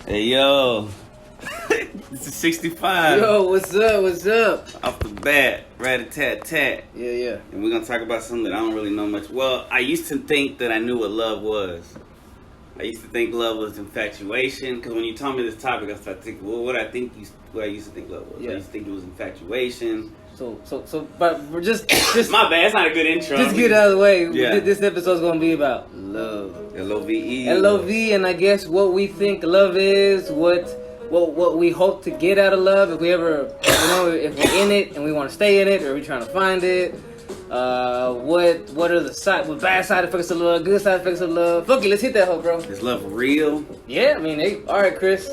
Hey yo, this is 65. Yo, what's up? What's up? Off the bat, rat-a-tat-tat. Yeah. And we're gonna talk about something that I don't really know much. Well, I used to think that I knew what love was. I used to think love was infatuation. Because when you told me this topic, I started thinking, well, what I used to think love was. Yeah. I used to think it was infatuation. But we're just My bad. It's not a good intro. just get out of the way. Yeah. This episode's gonna be about love. L-O-V-E. L-O-V, and I guess what we think love is, what we hope to get out of love, if we ever, if we're in it and we want to stay in it, or we're trying to find it. What are the bad side effects of love, good side effects of love? Fuck it, let's hit that hoe, bro. Is love real? Yeah, I mean, all right, Chris.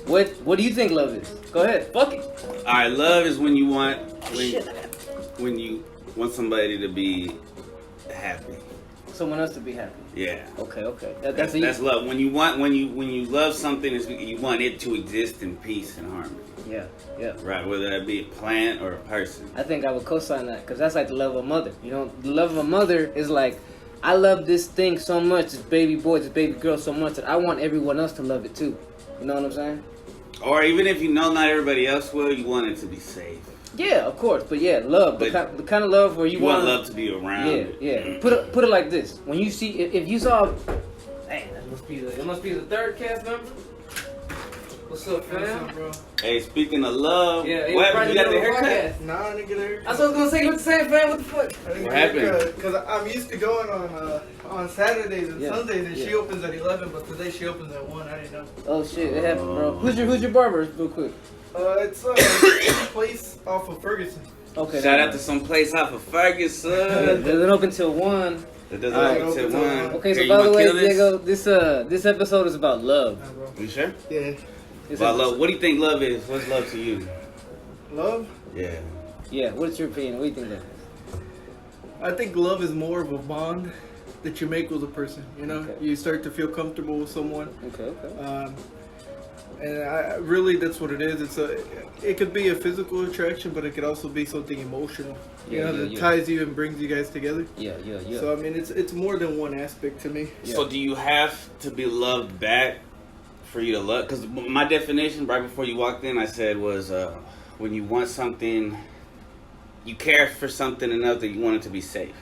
What do you think love is? Go ahead, fuck it. All right, love is when you want somebody to be happy. Someone else to be happy. Yeah. Okay. That's love. When you love something, you want it to exist in peace and harmony. Yeah. Right. Whether that be a plant or a person. I think I would co-sign that because that's like the love of a mother. You know, the love of a mother is like, I love this thing so much, this baby boy, this baby girl so much that I want everyone else to love it too. You know what I'm saying? Or even if you know not everybody else will, you want it to be safe. Yeah, of course. But yeah, love. The kind of love where you want love to be around. Yeah. Put it like this. When you see, if you saw, hey, it must be the third cast member. What's up, fam? Bro? Hey, speaking of love, Yeah, what happened? You got the haircut? Nah, I didn't get a haircut. That's what I was gonna say. You look the same, fam. What the fuck? What happened? Because I'm used to going on Saturdays and Sundays, and she opens at 11, but today she opens at 1. I didn't know. Oh shit, it happened, bro. Who's your barber, real quick? It's a place off of Ferguson. Okay. Shout out to some place off of Ferguson. It doesn't open till 1. It doesn't open till 1. Okay, so Here, by you the wanna way, kill this? Diego, this episode is about love. Nah, bro. You sure? Yeah. About love. What do you think love is? What's love to you? Love? Yeah. Yeah, what's your opinion? What do you think love is? I think love is more of a bond that you make with a person. You know, Okay. you start to feel comfortable with someone. Okay. And really, that's what it is. It could be a physical attraction, but it could also be something emotional. That ties you and brings you guys together. Yeah. So I mean, it's more than one aspect to me. So do you have to be loved back for you to love? Because my definition right before you walked in, I said was when you want something, you care for something enough that you want it to be safe.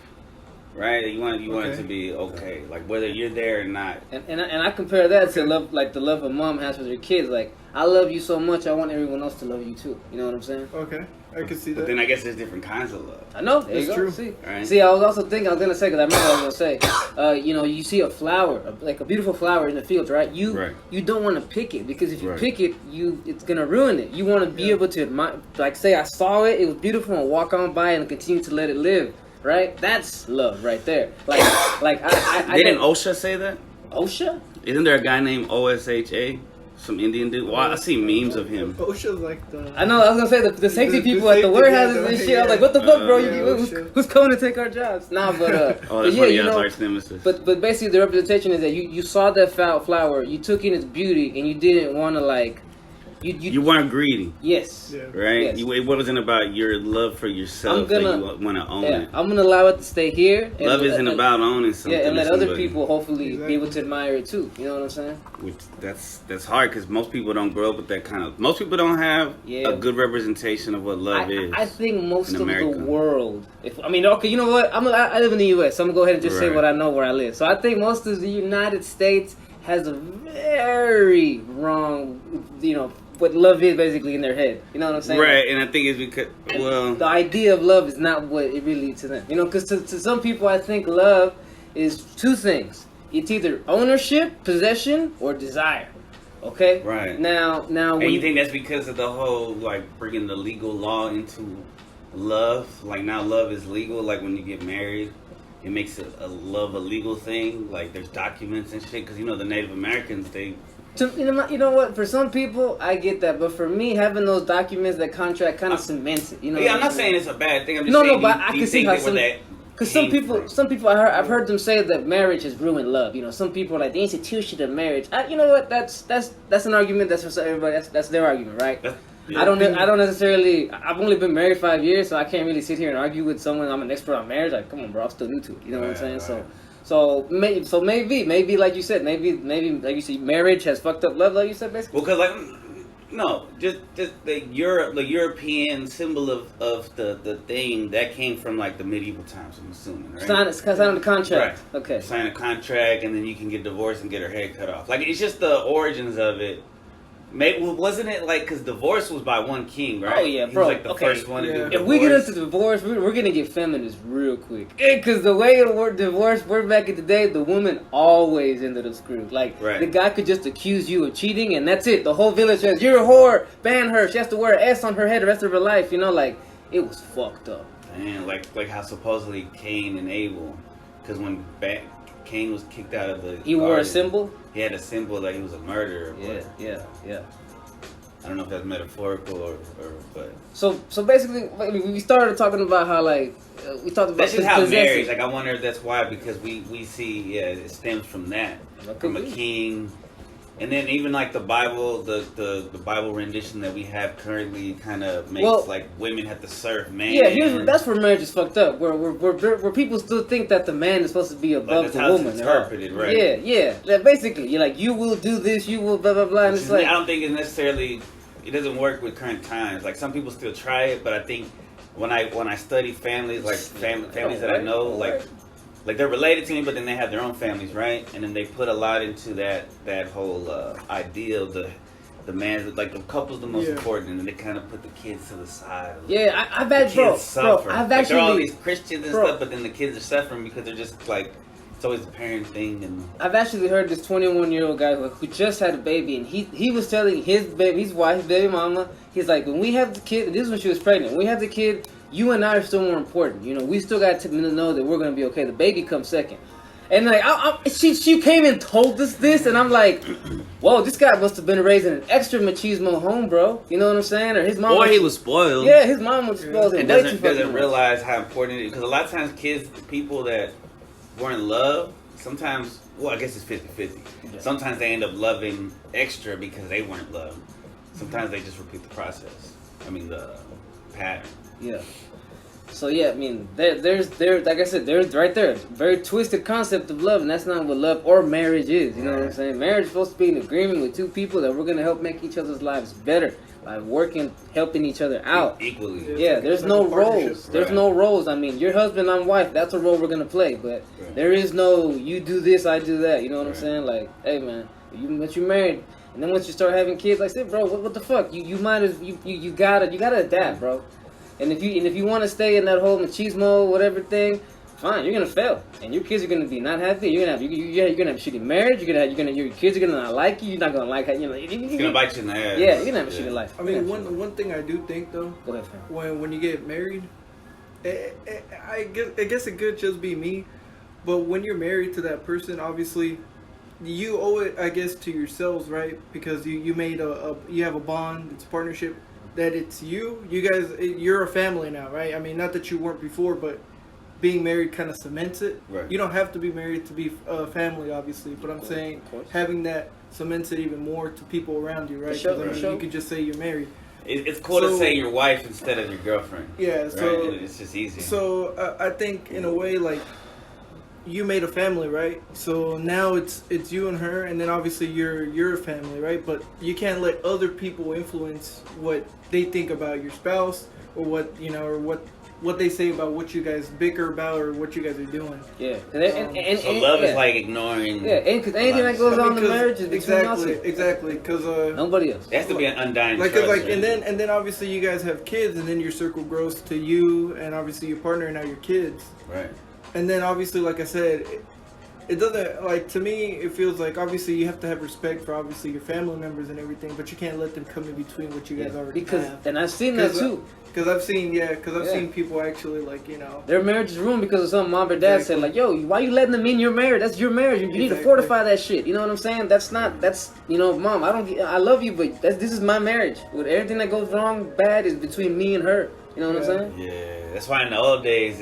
Right, you want it to be okay, like whether you're there or not. And I compare that to love, like the love a mom has with her kids. Like, I love you so much, I want everyone else to love you too. You know what I'm saying? Okay, I can see that. But then I guess there's different kinds of love. I know. There you go. True. Right. See, I was also thinking, I was gonna say, because I remember what I was gonna say. You see a flower, like a beautiful flower in the fields, right? You don't want to pick it because if you pick it, it's gonna ruin it. You want to be able to admire, like say I saw it, it was beautiful, and walk on by and continue to let it live. Right, that's love right there. Like I Didn't OSHA say that? OSHA? Isn't there a guy named OSHA, some Indian dude? Well, I see memes of him. OSHA's like the. I know. I was gonna say the safety people at the warehouses and shit. I was like, what the fuck, bro? Who's coming to take our jobs? Nah, but that's but yeah, funny. Arch nemesis. But basically, the representation is that you saw that flower, you took in its beauty, and you didn't want to like. You weren't greedy. Yes. Yeah. Right? Yes. It wasn't about your love for yourself that you want to own it. I'm going to allow it to stay here. Love isn't about owning something. Yeah, and let other people hopefully be able to admire it too. You know what I'm saying? Which that's hard because most people don't grow up with that kind of... Most people don't have a good representation of what love is. I think most of the world... okay, you know what? I live in the U.S., so I'm going to go ahead and just say what I know where I live. So I think most of the United States has a very wrong, what love is basically in their head. You know what I'm saying? Right, and I think it's because, the idea of love is not what it really is to them. Because to some people, I think love is two things. It's either ownership, possession, or desire. Okay? Right. Now and you think that's because of the whole, bringing the legal law into love? Like, now love is legal, like when you get married. It makes love a legal thing. Like, there's documents and shit. Because, the Native Americans, they... You know what? For some people, I get that, but for me, having those documents, that contract, kind of cements it. I'm not saying it's a bad thing. I'm just saying. But I can see how because some people, I've heard them say that marriage has ruined love. Some people are like the institution of marriage. You know what? That's an argument. That's for everybody. That's their argument, right? Yeah. I don't necessarily. I've only been married 5 years, so I can't really sit here and argue with someone. I'm an expert on marriage. Like, come on, bro, I'm still new to it. You know what I'm saying? So. So maybe like you said, maybe like you said, marriage has fucked up love, like you said, basically. Well, because no, just the European symbol of the thing that came from like the medieval times. I'm assuming, right? Sign the contract. Right. Okay. Sign a contract, and then you can get divorced and get her head cut off. Like it's just the origins of it. Maybe wasn't it like because divorce was by one king, right? Oh yeah, bro. He was like the first one to do divorce. If we get into divorce, we're gonna get feminist real quick. Because the way it worked, divorce worked back in the day, the woman always ended up screwed. Like the guy could just accuse you of cheating, and that's it. The whole village says you're a whore. Ban her. She has to wear an S on her head the rest of her life. You know, like it was fucked up. Man, like how supposedly Cain and Abel, because when Cain was kicked out of the he wore a symbol. He had a symbol that he was a murderer. Yeah. I don't know if that's metaphorical or but. So basically, we started talking about how like we talked about. That's just how marriage. Like I wonder if that's why, because we see it stems from that, from a king. And then even like the Bible, the Bible rendition that we have currently kind of makes like women have to serve man. Yeah, that's where marriage is fucked up. Where people still think that the man is supposed to be above the woman. It's interpreted, right? Yeah. That basically, you're like, you will do this, you will blah blah blah. And it's like, I don't think it's necessarily. It doesn't work with current times. Like some people still try it, but I think when I study families, like families that I know, like they're related to me, but then they have their own families, right? And then they put a lot into that whole idea of the man, like the couple's the most important, and then they kind of put the kids to the side. I've had bro, I've actually they're all these Christians and stuff, but then the kids are suffering because they're just like it's always the parent thing. And I've actually heard this 21-year-old guy who just had a baby, and he was telling his wife, his baby mama, he's like, when we have the kid, and this is when she was pregnant, when we have the kid, you and I are still more important. You know, we still got to know that we're gonna be okay. The baby comes second. And like, she came and told us this, and I'm like, whoa, this guy must have been raised in an extra machismo home, bro. You know what I'm saying? Or his mom. Or he was spoiled. Yeah, his mom was spoiled. And doesn't realize how important it is. Because a lot of times kids, people that were in love, sometimes, well, I guess it's 50-50. Yeah. Sometimes they end up loving extra because they weren't loved. Sometimes they just repeat the process. I mean, the pattern. Yeah. So yeah, I mean, there's like I said, there's right there, very twisted concept of love, and that's not what love or marriage is. You know what I'm saying? Marriage is supposed to be an agreement with two people that we're gonna help make each other's lives better by working, helping each other out equally. Yeah, there's no roles. There's no roles. I mean, you're husband, I'm wife. That's a role we're gonna play, but there is no you do this, I do that. You know what I'm saying? Like, hey man, once you're married, and then once you start having kids, like I said, bro, what the fuck? You might as you gotta adapt, bro. And if you want to stay in that whole machismo whatever thing, fine, you're gonna fail, and your kids are gonna be not happy. You're gonna have a shitty marriage. Your kids are gonna not like you. You're not gonna like how it's gonna bite you in the ass. Yeah, you're gonna have a shitty life. I mean, one thing I do think though, go ahead, fam. When you get married, I guess it could just be me, but when you're married to that person, obviously, you owe it, I guess, to yourselves, right? Because you made you have a bond, it's a partnership. That it's you guys, you're a family now, right? I mean, not that you weren't before, but being married kind of cements it. Right. You don't have to be married to be a family, obviously, but I'm saying having that cements it even more to people around you, right? Because you could just say you're married. It's cool to say your wife instead of your girlfriend. Yeah, right? so it's just easier. So I think in a way, like, you made a family, right? So now it's you and her, and then obviously you're a family, right? But you can't let other people influence what they think about your spouse, or what they say about what you guys bicker about or what you guys are doing. Yeah, so love is like ignoring. Yeah, and because anything that goes on in the marriage is exactly. Because nobody else. It has to be an undying trust. Like, and then obviously you guys have kids, and then your circle grows to you, and obviously your partner, and now your kids. Right. And then obviously, like I said, it doesn't, like, to me, it feels like obviously you have to have respect for obviously your family members and everything, but you can't let them come in between what you guys already have. And I've seen that too. Because I've seen people actually, like, their marriage is ruined because of something mom or dad said, like, yo, why you letting them in your marriage? That's your marriage. You need to fortify that shit. You know what I'm saying? That's mom, I love you, but this is my marriage. With everything that goes wrong, bad, is between me and her. You know what I'm saying? Yeah, that's why in the old days,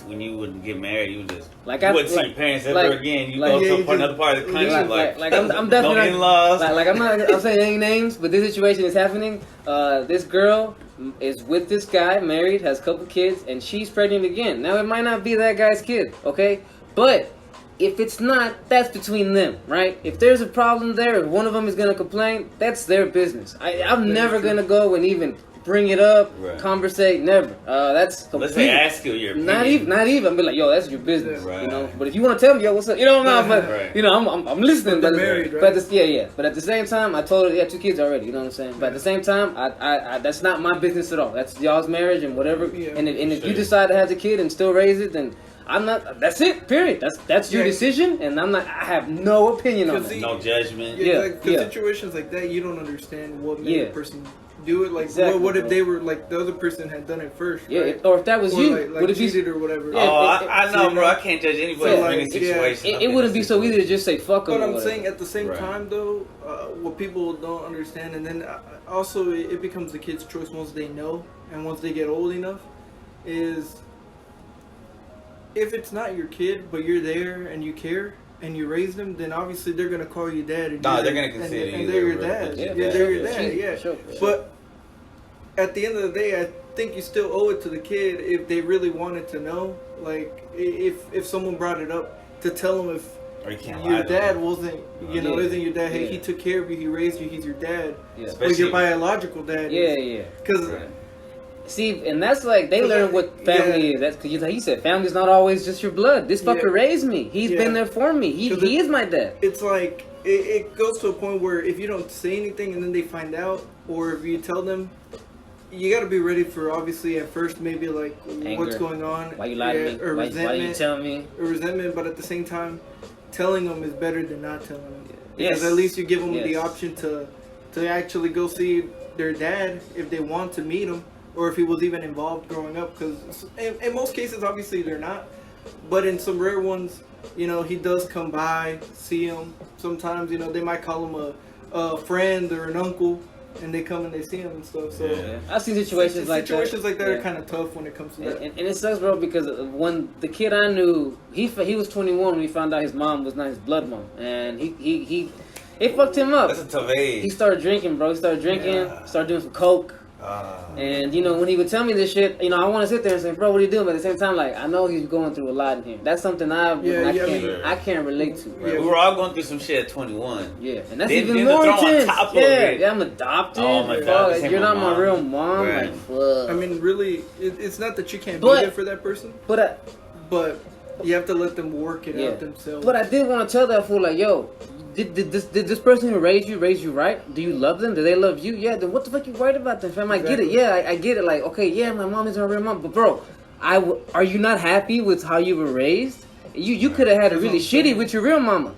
when you wouldn't get married, you would just you wouldn't see your parents ever again. You go to another part of the country, I'm definitely no in-laws. I'm saying any names, but this situation is happening. This girl is with this guy, married, has a couple kids, and she's pregnant again. Now it might not be that guy's kid, okay? But If it's not, that's between them, right? If there's a problem there, if one of them is gonna complain, that's their business. I'm never gonna go and even bring it up, conversate, never. That's let's say ask you your opinion. Not even. I'm be like, yo, that's your business, right. you know. But if you want to tell me, yo, what's up, you know, but you know, I'm listening. But married, right? But at the same time, I told her, 2 kids already. You know what I'm saying? But at the same time, I that's not my business at all. That's y'all's marriage and whatever. Yeah. And if you decide to have the kid and still raise it, then I'm not. That's it. Period. That's your decision, and I'm not. I have no opinion on it. No judgment. Situations like that, you don't understand what made a person do it. Like, what if they were like the other person had done it first? Yeah, right? or if that was or you, like cheated or whatever. Yeah, I know, bro. I can't judge anybody for any situation. It wouldn't be so easy to just say fuck them. But I'm saying at the same time, though, what people don't understand, and then also it becomes the kid's choice once they know and once they get old enough, is. If it's not your kid, but you're there and you care and you raise them, then obviously they're gonna call you dad. And they're gonna consider you. And they're your dad. Yeah, they're your dad. Yeah. Sure. But at the end of the day, I think you still owe it to the kid if they really wanted to know. Like if someone brought it up, to ttell them if your dad wasn't, isn't your dad. Hey, he took care of you. He raised you. He's your dad. Yeah. But your biological dad. Because. See, and that's like they learn what family is. That's because he said family's not always just your blood. This fucker raised me. He's been there for me. He is my dad. It's like it goes to a point where if you don't say anything and then they find out, or if you tell them, you got to be ready for obviously at first maybe like anger. What's going on. Why you lying to me? Or resentment. Why you tell me? Or resentment, but at the same time, telling them is better than not telling them. Because at least you give them the option to actually go see their dad if they want to meet him. Or if he was even involved growing up, because in most cases, obviously, they're not. But in some rare ones, he does come by, see him. Sometimes, they might call him a friend or an uncle, and they come and they see him and stuff. So I've seen situations like that. Situations like that are kind of tough when it comes to that. And it sucks, bro, because when the kid I knew, he was 21 when he found out his mom was not his blood mom. And he fucked him up. That's a tough age. He started drinking, bro. He started drinking, started doing some coke. And when he would tell me this shit, I want to sit there and say, bro, what are you doing? But at the same time, like, I know he's going through a lot in here. That's something I can't relate to. Right. We were all going through some shit at 21. Yeah, and that's even more intense. Yeah, I'm adopted. Oh my God, you're not my real mom. Right. Like, fuck. I mean, really, it's not that you can't be there for that person. But you have to let them work it out themselves. But I did want to tell that fool, like, yo, did this person who raise you right? Do you love them? Do they love you? Yeah, then what the fuck you worried about them, fam? I get it. Yeah, I get it. Like, okay, yeah, my mom is my real mom. But, bro, are you not happy with how you were raised? You could have had a really shitty with your real mama.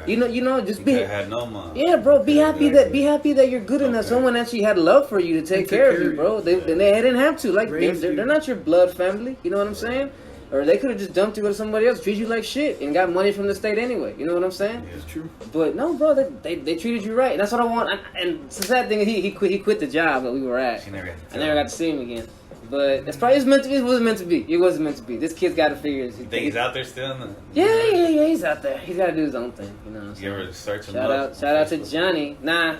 Right. Just be. Had no mom. Yeah, bro. Be happy that you're good enough. Someone actually had love for you to take care of you, bro. They didn't have to. Like, they're not your blood family. You know what I'm saying? Or they could have just dumped you with somebody else, treated you like shit, and got money from the state anyway. You know what I'm saying? Yeah, it's true. But no, bro, they treated you right, and that's what I want. And the sad thing is he quit the job that we were at. I never got to see him again. But it's probably meant to be. It wasn't meant to be. It wasn't meant to be. This kid's got to figure. Think he's out there still? Yeah. He's out there. He's got to do his own thing. You know what I'm saying? You ever search him Shout out to Johnny. Nah.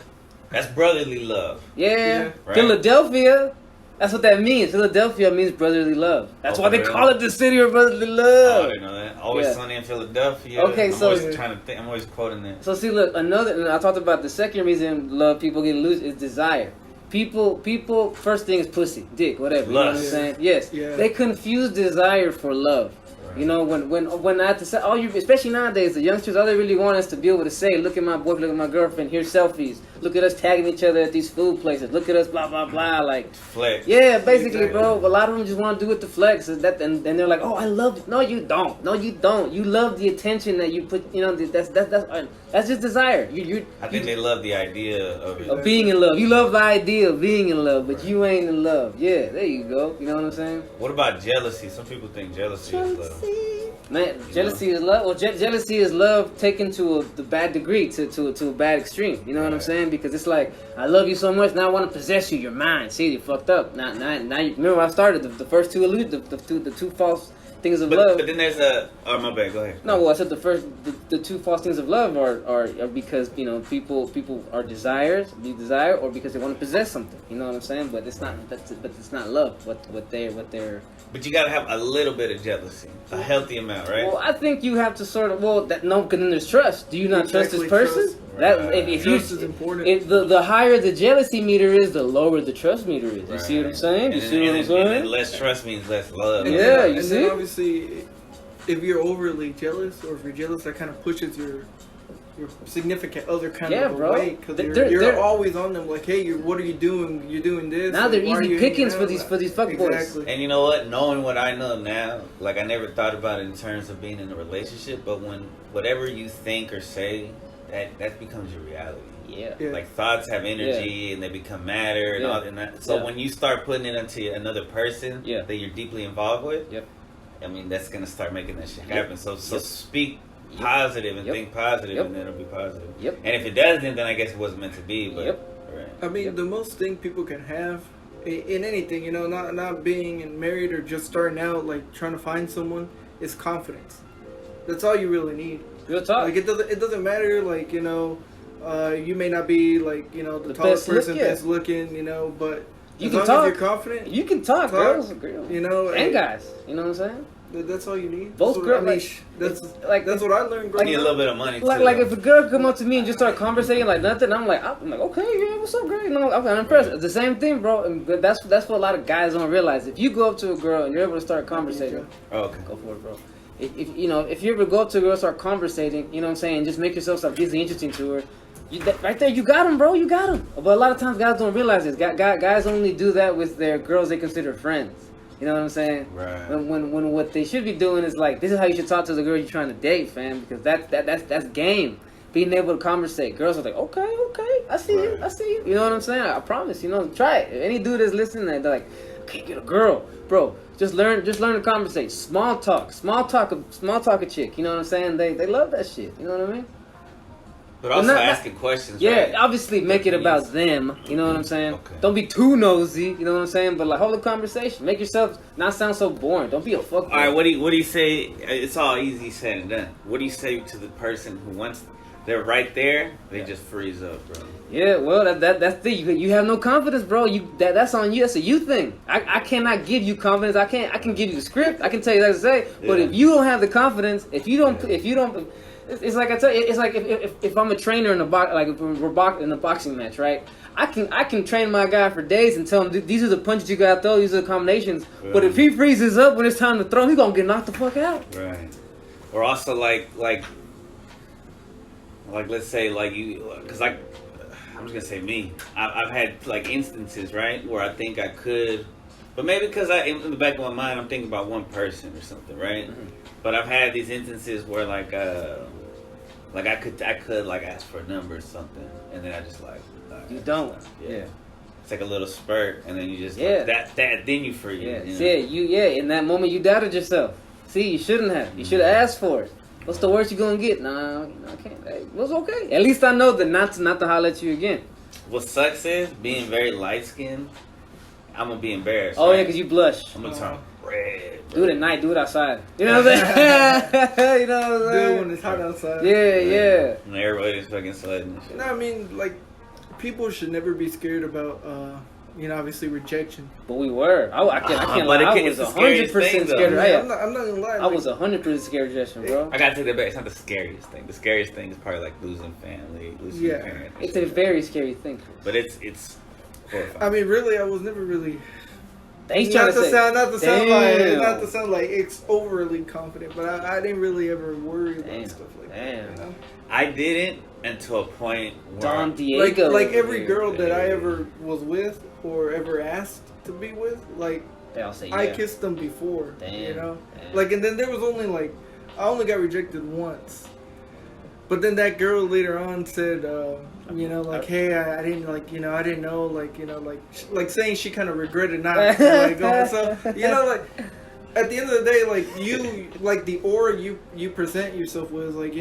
That's brotherly love. Yeah. Right? Philadelphia. That's what that means. Philadelphia means brotherly love. That's why they call it the city of brotherly love. I didn't know that. Always Sunny in Philadelphia. Okay, I'm always trying to think. I'm always quoting that. So see, look, and I talked about the second reason love people get loose is desire. People, first thing is pussy, dick, whatever. Lust. You know what I'm saying? Yes. Yeah. They confuse desire for love. When I have to say, especially nowadays, the youngsters, all they really want is to be able to say, look at my boyfriend, look at my girlfriend, here's selfies, look at us tagging each other at these food places, look at us, blah, blah, blah, like. Flex. Yeah, basically, bro, a lot of them just want to do it to flex, and they're like, oh, I love it. No, you don't. You love the attention that you put, that's just desire. I think they love the idea of it. Of being in love. You love the idea of being in love, but you ain't in love. Yeah, there you go. You know what I'm saying? What about jealousy? Some people think jealousy is love. Man, jealousy is love. Well, jealousy is love taken to the bad degree, to a bad extreme. You know what I'm saying? Because it's like, I love you so much, now I want to possess you. You're mine. See, you fucked up. Now you remember when I started the first two the two false things of love. But then there's a. Oh, my bad. Go ahead. No, well, I said the two false things of love are because people are desire or because they want to possess something. You know what I'm saying? But it's not love. What they're. But you gotta have a little bit of jealousy, a healthy amount, right? Well, I think you have to sort of because then there's trust. Do you not trust this person? Trust. If Trust is important. If the higher the jealousy meter is, the lower the trust meter is. You see what I'm saying? You see what I'm saying? And less trust means less love. And yeah, then, you and see. then obviously, if you're overly jealous, or if you're jealous, that kind of pushes your significant other kind of bro. away because They're you're always on them. Like, hey, what are you doing? You're doing this. Now they're Why are easy you pickings hanging for out? these fuckboys. Exactly. And you know what? Knowing what I know now, like I never thought about it in terms of being in a relationship, but when whatever you think or say, that becomes your reality. Yeah. Like thoughts have energy and they become matter and all and that. So when you start putting it into another person that you're deeply involved with, I mean that's gonna start making that shit happen. So speak positive and think positive, and then it'll be positive. And if it doesn't, then I guess it wasn't meant to be. But right. I mean, the most thing people can have in anything, not being married or just starting out, like trying to find someone, is confidence. That's all you really need. Good talk. Like it doesn't matter. Like you may not be like the tallest person, best looking, but you as can long talk. as you're confident, You can talk, girls. And guys. You know what I'm saying? That's all you need. Both girls. That's what I learned. You need a little bit of money. Like if a girl come up to me and just start conversating like nothing, I'm like, okay, yeah, what's up, girl? I'm impressed. It's the same thing, bro. And that's what a lot of guys don't realize. If you go up to a girl and you're able to start conversating, go for it, bro. If you ever go up to a girl, start conversating, you know what I'm saying, just make yourself start getting interesting to her. Right there, you got them, bro. You got them. But a lot of times, guys don't realize this. Guys only do that with their girls they consider friends. You know what I'm saying? Right. When what they should be doing is like, this is how you should talk to the girl you're trying to date, fam. Because that's game. Being able to conversate. Girls are like, okay, I see you. You know what I'm saying? I promise. Try it. If any dude is listening, they're like, okay, get a girl, bro. Just learn to conversate. Small talk a chick. You know what I'm saying? They love that shit. You know what I mean? But also asking questions. Yeah, right? obviously make it about them. You know what I'm saying? Okay. Don't be too nosy. You know what I'm saying? But like hold a conversation. Make yourself not sound so boring. Don't be a fuck. All right, what do you say? It's all easy said and done. What do you say to the person who they're right there, they just freeze up, bro? Yeah, well, that's the you have no confidence, bro. That's on you. That's a you thing. I cannot give you confidence. I can give you the script. I can tell you that to say. But if you don't have the confidence, if you don't, it's like I tell you. It's like if I'm a trainer in if we're in a boxing match, right? I can train my guy for days and tell him these are the punches you gotta throw. These are the combinations. Right. But if he freezes up when it's time to throw, he's gonna get knocked the fuck out. Right. Or also like let's say because I'm just gonna say me. I've had like instances, right, where I think I could, but maybe because in the back of my mind I'm thinking about one person or something, right? Mm-hmm. But I've had these instances where like I could like ask for a number or something, and then I just like you don't. Yeah. It's like a little spurt, and then you just like, that then you freeze. Yeah. In that moment you doubted yourself. See, you shouldn't have. You should have asked for it. What's the worst you gonna get? Nah, I can't. Hey, it was okay. At least I know that not to holler at you again. What sucks is being very light skinned. I'm gonna be embarrassed. Oh, right? Yeah, because you blush. I'm gonna turn red. Bro. Do it at night. Do it outside. You know what I'm saying? You know what I'm saying? Do it when it's hot outside. Yeah. And everybody's fucking sweating. No, I mean, like, people should never be scared about, obviously rejection. But we were. I can't lie. I was 100% scared. I'm not gonna lie. I was 100% scared of rejection, bro. I gotta take that back. It's not the scariest thing. The scariest thing is probably like losing family, losing your parents. It's a very scary thing. But it's horrifying. I mean, really, I was never really. He's not to sound like it's overly confident, but I didn't really ever worry about stuff like that. I didn't until a point where Don Diego, like every girl that I ever was with or ever asked to be with, like they all say I kissed them before, Damn. Like, and then there was only I only got rejected once, but then that girl later on said, hey, I didn't I didn't know, like saying she kind of regretted not like going, so at the end of the day, like you, like the aura you present yourself with, like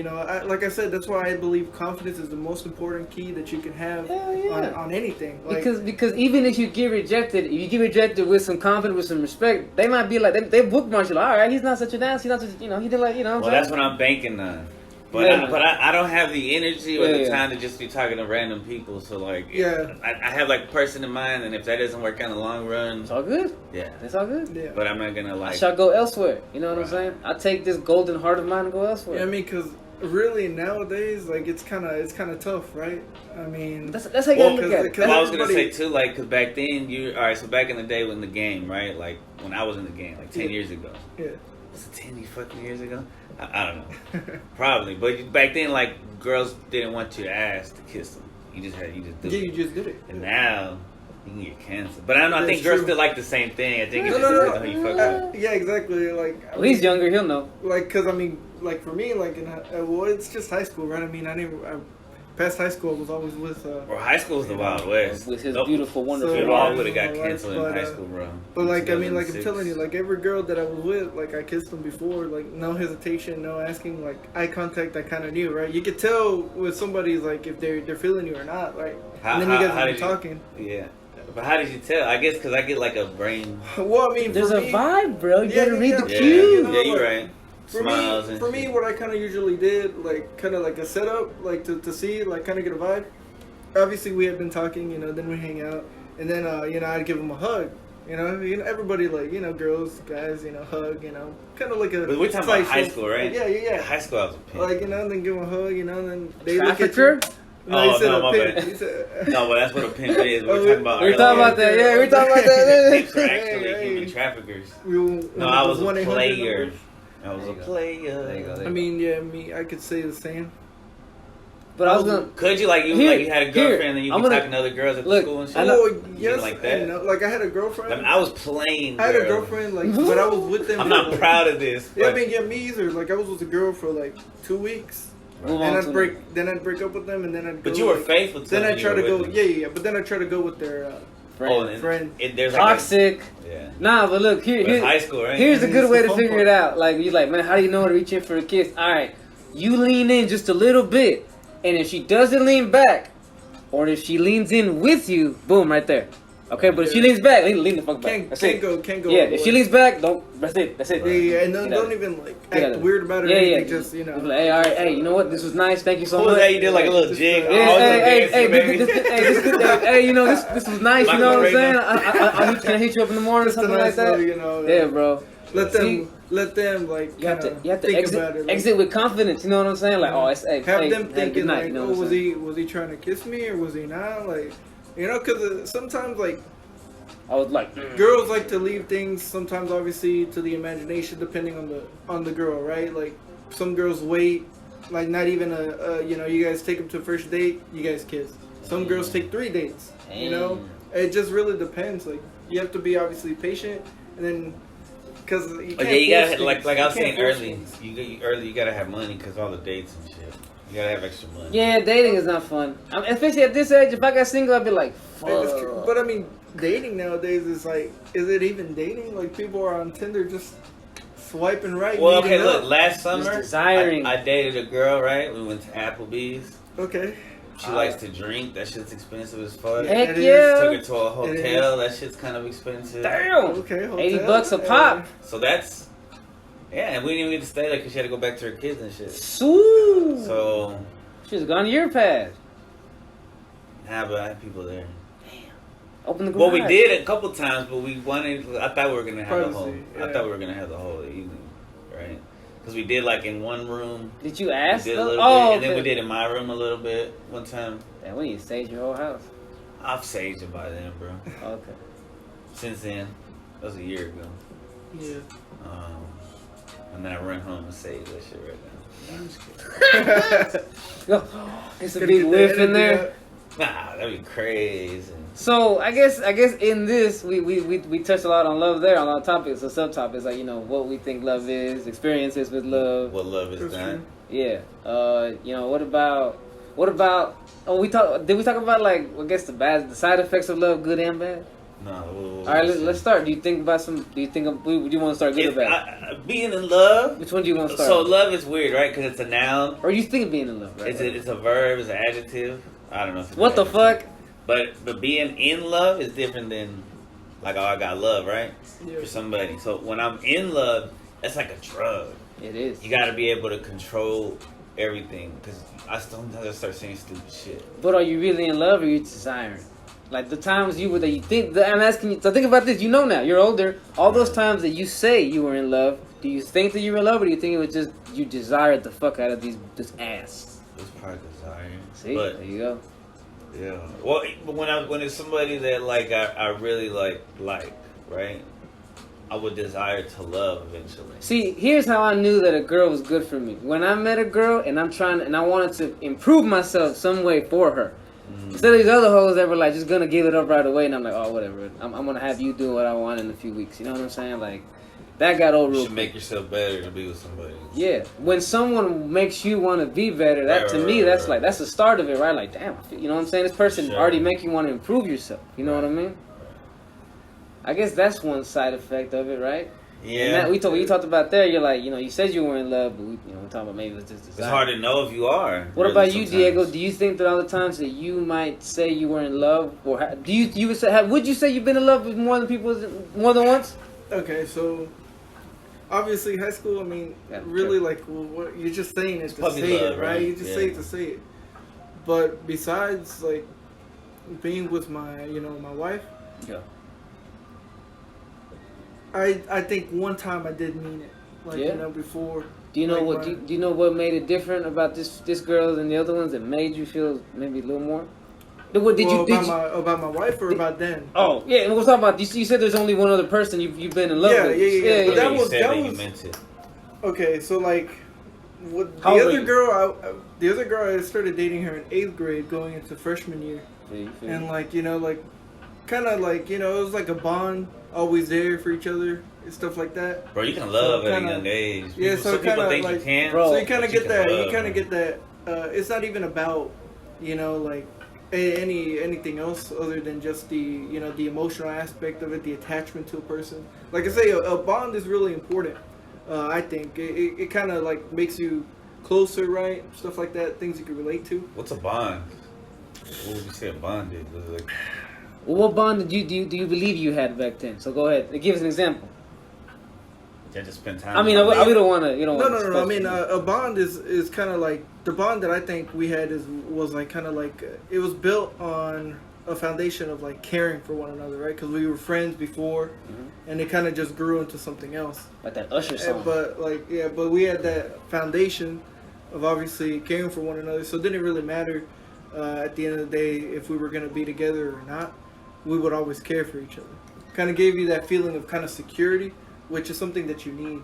like I said, that's why I believe confidence is the most important key that you can have on anything. Like, because even if you get rejected, if you get rejected with some confidence, with some respect, they might be like they bookmark you. Like, all right, he's not such an ass. He's not such, he did like Well, that's what I'm banking on. But I don't have the energy or the time to just be talking to random people. So like, I have like a person in mind, and if that doesn't work out in the long run, it's all good. Yeah, it's all good. Yeah. But I'm not gonna like. I shall go elsewhere. You know what I'm saying? I take this golden heart of mine and go elsewhere. Yeah, I mean, because really nowadays, like it's kind of tough, right? I mean, that's how you gotta look at it. Well, I was gonna say too, like, because back then so back in the day when the game, right? Like when I was in the game, like 10 years ago. Yeah. Was it 10 fucking years ago? I don't know. Probably. But back then, like, girls didn't want you to ask to kiss them. You just did it. Yeah, you just did it. And now, you can get canceled. But I don't know. I think girls still like the same thing. I think it's just how you fuck with. Yeah, exactly. Like, well, he's younger. He'll know. Like, because, I mean, like, for me, like, well, it's just high school, right? I mean, past high school, I was always with... Well, high school was the Wild West. With his beautiful, wonderful... So, all would have got canceled in high school, bro. But, like, I mean, like, I'm telling you, like, every girl that I was with, like, I kissed them before, like, no hesitation, no asking, like, eye contact, I kind of knew, right? You could tell with somebody, like, if they're feeling you or not, right? And then you guys are talking. Yeah. But how did you tell? I guess because I get, like, a brain... Well, I mean, there's a vibe, bro. You gotta read the cue. Yeah, you're right. For me, what I kind of usually did, like, kind of like a setup, like, to see, like, kind of get a vibe. Obviously, we had been talking, then we hang out, and then, I'd give him a hug. Everybody, like, girls, guys, hug, kind of like a... But we're talking about high school, right? Yeah. High school, I was a pimp. Like, then give him a hug, and then they Trafficker? Look at you. No, my bad. No, but that's what a pimp is. We're talking about. We're talking about that. Yeah, we're talking about that. Pimps are actually human traffickers. No, I was a player. I was a player. There you go. I mean, I could say the same. But I was gonna. Could you like you had a girlfriend and you were talking to other girls at the school and shit? Oh yes, like that. Like I had a girlfriend. I mean, I was playing. I had a girlfriend, like, but I was with them. I'm not proud of this. Yeah, I mean, me either. Like I was with a girl for like 2 weeks. Right. Then I'd break up with them, and then I'd go. But you were faithful to them. Then I try to go. Yeah. But then I try to go with their friend. There's toxic. Yeah. Nah, but look here. High school, right? Here's a good way to figure it out. Like you're like, man, how do you know how to reach in for a kiss? All right, you lean in just a little bit, and if she doesn't lean back, or if she leans in with you, boom, right there. Okay, but if she leans back, lean the fuck back. Can't go. Yeah, if she leans back, don't. That's it. Yeah, and don't even like act weird about it. Yeah. Just Like, hey, all right, hey, you know what? This was nice. Thank you so much. You did like a little jig. Hey, this was nice. You know what I'm saying? I'll hit you up in the morning or something like that. Yeah, bro. Let them like you have to exit with confidence. You know what I'm saying? Like, have them thinking like, was he trying to kiss me or was he not? Like, because sometimes like I was like, girls like to leave things sometimes obviously to the imagination depending on the girl, right? Like some girls wait, like not even you guys take them to a first date, you guys kiss. Some girls take 3 dates. It just really depends. Like you have to be obviously patient, and then. Cause you gotta like I was saying early. You gotta have money because all the dates and shit. You gotta have extra money. Yeah, dating is not fun. Especially at this age. If I got single, I'd be like, fuck. Yeah, that's true. But I mean, dating nowadays is like, is it even dating? Like people are on Tinder just swiping right. Well, okay, look. Last summer, I dated a girl. Right, we went to Applebee's. Okay. She likes to drink. That shit's expensive as fuck. Heck yeah. Took her to a hotel. That shit's kind of expensive. Damn. Okay, hotel. $80 a pop. So that's... Yeah, and we didn't even get to stay there because she had to go back to her kids and shit. So... She was gone to your pad. Nah, but I had people there. Damn. Open the garage. Well, we did a couple times, but we wanted... I thought we were going to have Privacy, I thought we were going to have the whole evening, right? Because we did like in one room. Did you ask? We did a little bit, and then we did in my room a little bit one time. Yeah, we need to stage your whole house. I've saged it by then, bro. Okay. Since then, that was a year ago. Yeah. And then I run home and sage that shit right now. No, I'm just kidding. It's a big whiff in there. Nah, that'd be crazy. So I guess in this we touched a lot on love there, on a lot of topics, so subtopics like what we think love is, experiences with love, what love is done. Yeah. What about did we talk about like I guess the side effects of love, good and bad? No. All right, let's start. Do you think about some? Do you think do you want to start good or bad? Being in love. Which one do you want to start? So love is weird, right? Because it's a noun. Or you think of being in love, right? It's a verb. It's an adjective. I don't know. If it's What the fuck? But being in love is different than like, oh, I got love, right? Yeah. For somebody. So when I'm in love, that's like a drug. It is. You got to be able to control everything. Because I sometimes start saying stupid shit. But are you really in love or are you desiring? Like the times you were that you think. I'm asking you. So think about this. You know now. You're older. All those times that you say you were in love. Do you think that you were in love, or do you think it was just you desired the fuck out of this ass? It's probably desiring. See, but, there you go. Yeah. Well, when it's somebody that like I really like, right? I would desire to love eventually. See, here's how I knew that a girl was good for me. When I met a girl and I wanted to improve myself some way for her. Instead of these other hoes that were like just gonna give it up right away, and I'm like, oh whatever, I'm gonna have you do what I want in a few weeks. You know what I'm saying? Like that got old. You real should make yourself better to be with somebody. Yeah, when someone makes you want to be better, that to me that's like that's the start of it, right? Like damn, you know what I'm saying? This person already make you want to improve yourself. You know what I mean? I guess that's one side effect of it, right? Yeah. And you talked about there. You're like, you said you were in love, but we're talking about maybe it was just desire. It's hard to know if you are. What about you, Diego? Do you think that all the times that you might say you were in love, or would you say you've been in love with more than once? Okay, so obviously high school. I mean, really, like, what you're just saying it to say it, right? You just say it to say it. But besides, like, being with my wife. Yeah. I think one time I did mean it, like before. Do you know do you know what made it different about this girl than the other ones that made you feel maybe a little more? What did about my wife or about Dan? Oh yeah, we'll talk about. You said there's only one other person you've been in love with. Yeah. But that was okay. So like, with the other girl I started dating her in 8th grade, going into freshman year, and like kind of like it was like a bond. Always there for each other and stuff like that. Bro, you can love at a young age. Yeah, so people think like, you can't. Bro, so you kind of get that. You kind of get that. It's not even about like anything else other than just the the emotional aspect of it, the attachment to a person. Like I say, a bond is really important. I think it kind of like makes you closer, right? Stuff like that, things you can relate to. What's a bond? What would you say a bond is? Like, well, what bond do you believe you had back then? So go ahead, give us an example. Just spend time. I mean, we don't want to. No. I mean, a bond is kind of like the bond that I think we had was like kind of like it was built on a foundation of like caring for one another, right? Because we were friends before, and it kind of just grew into something else. Like that Usher song. But we had that foundation of obviously caring for one another, so it didn't really matter at the end of the day if we were gonna be together or not. We would always care for each other. Kind of gave you that feeling of kind of security, which is something that you need,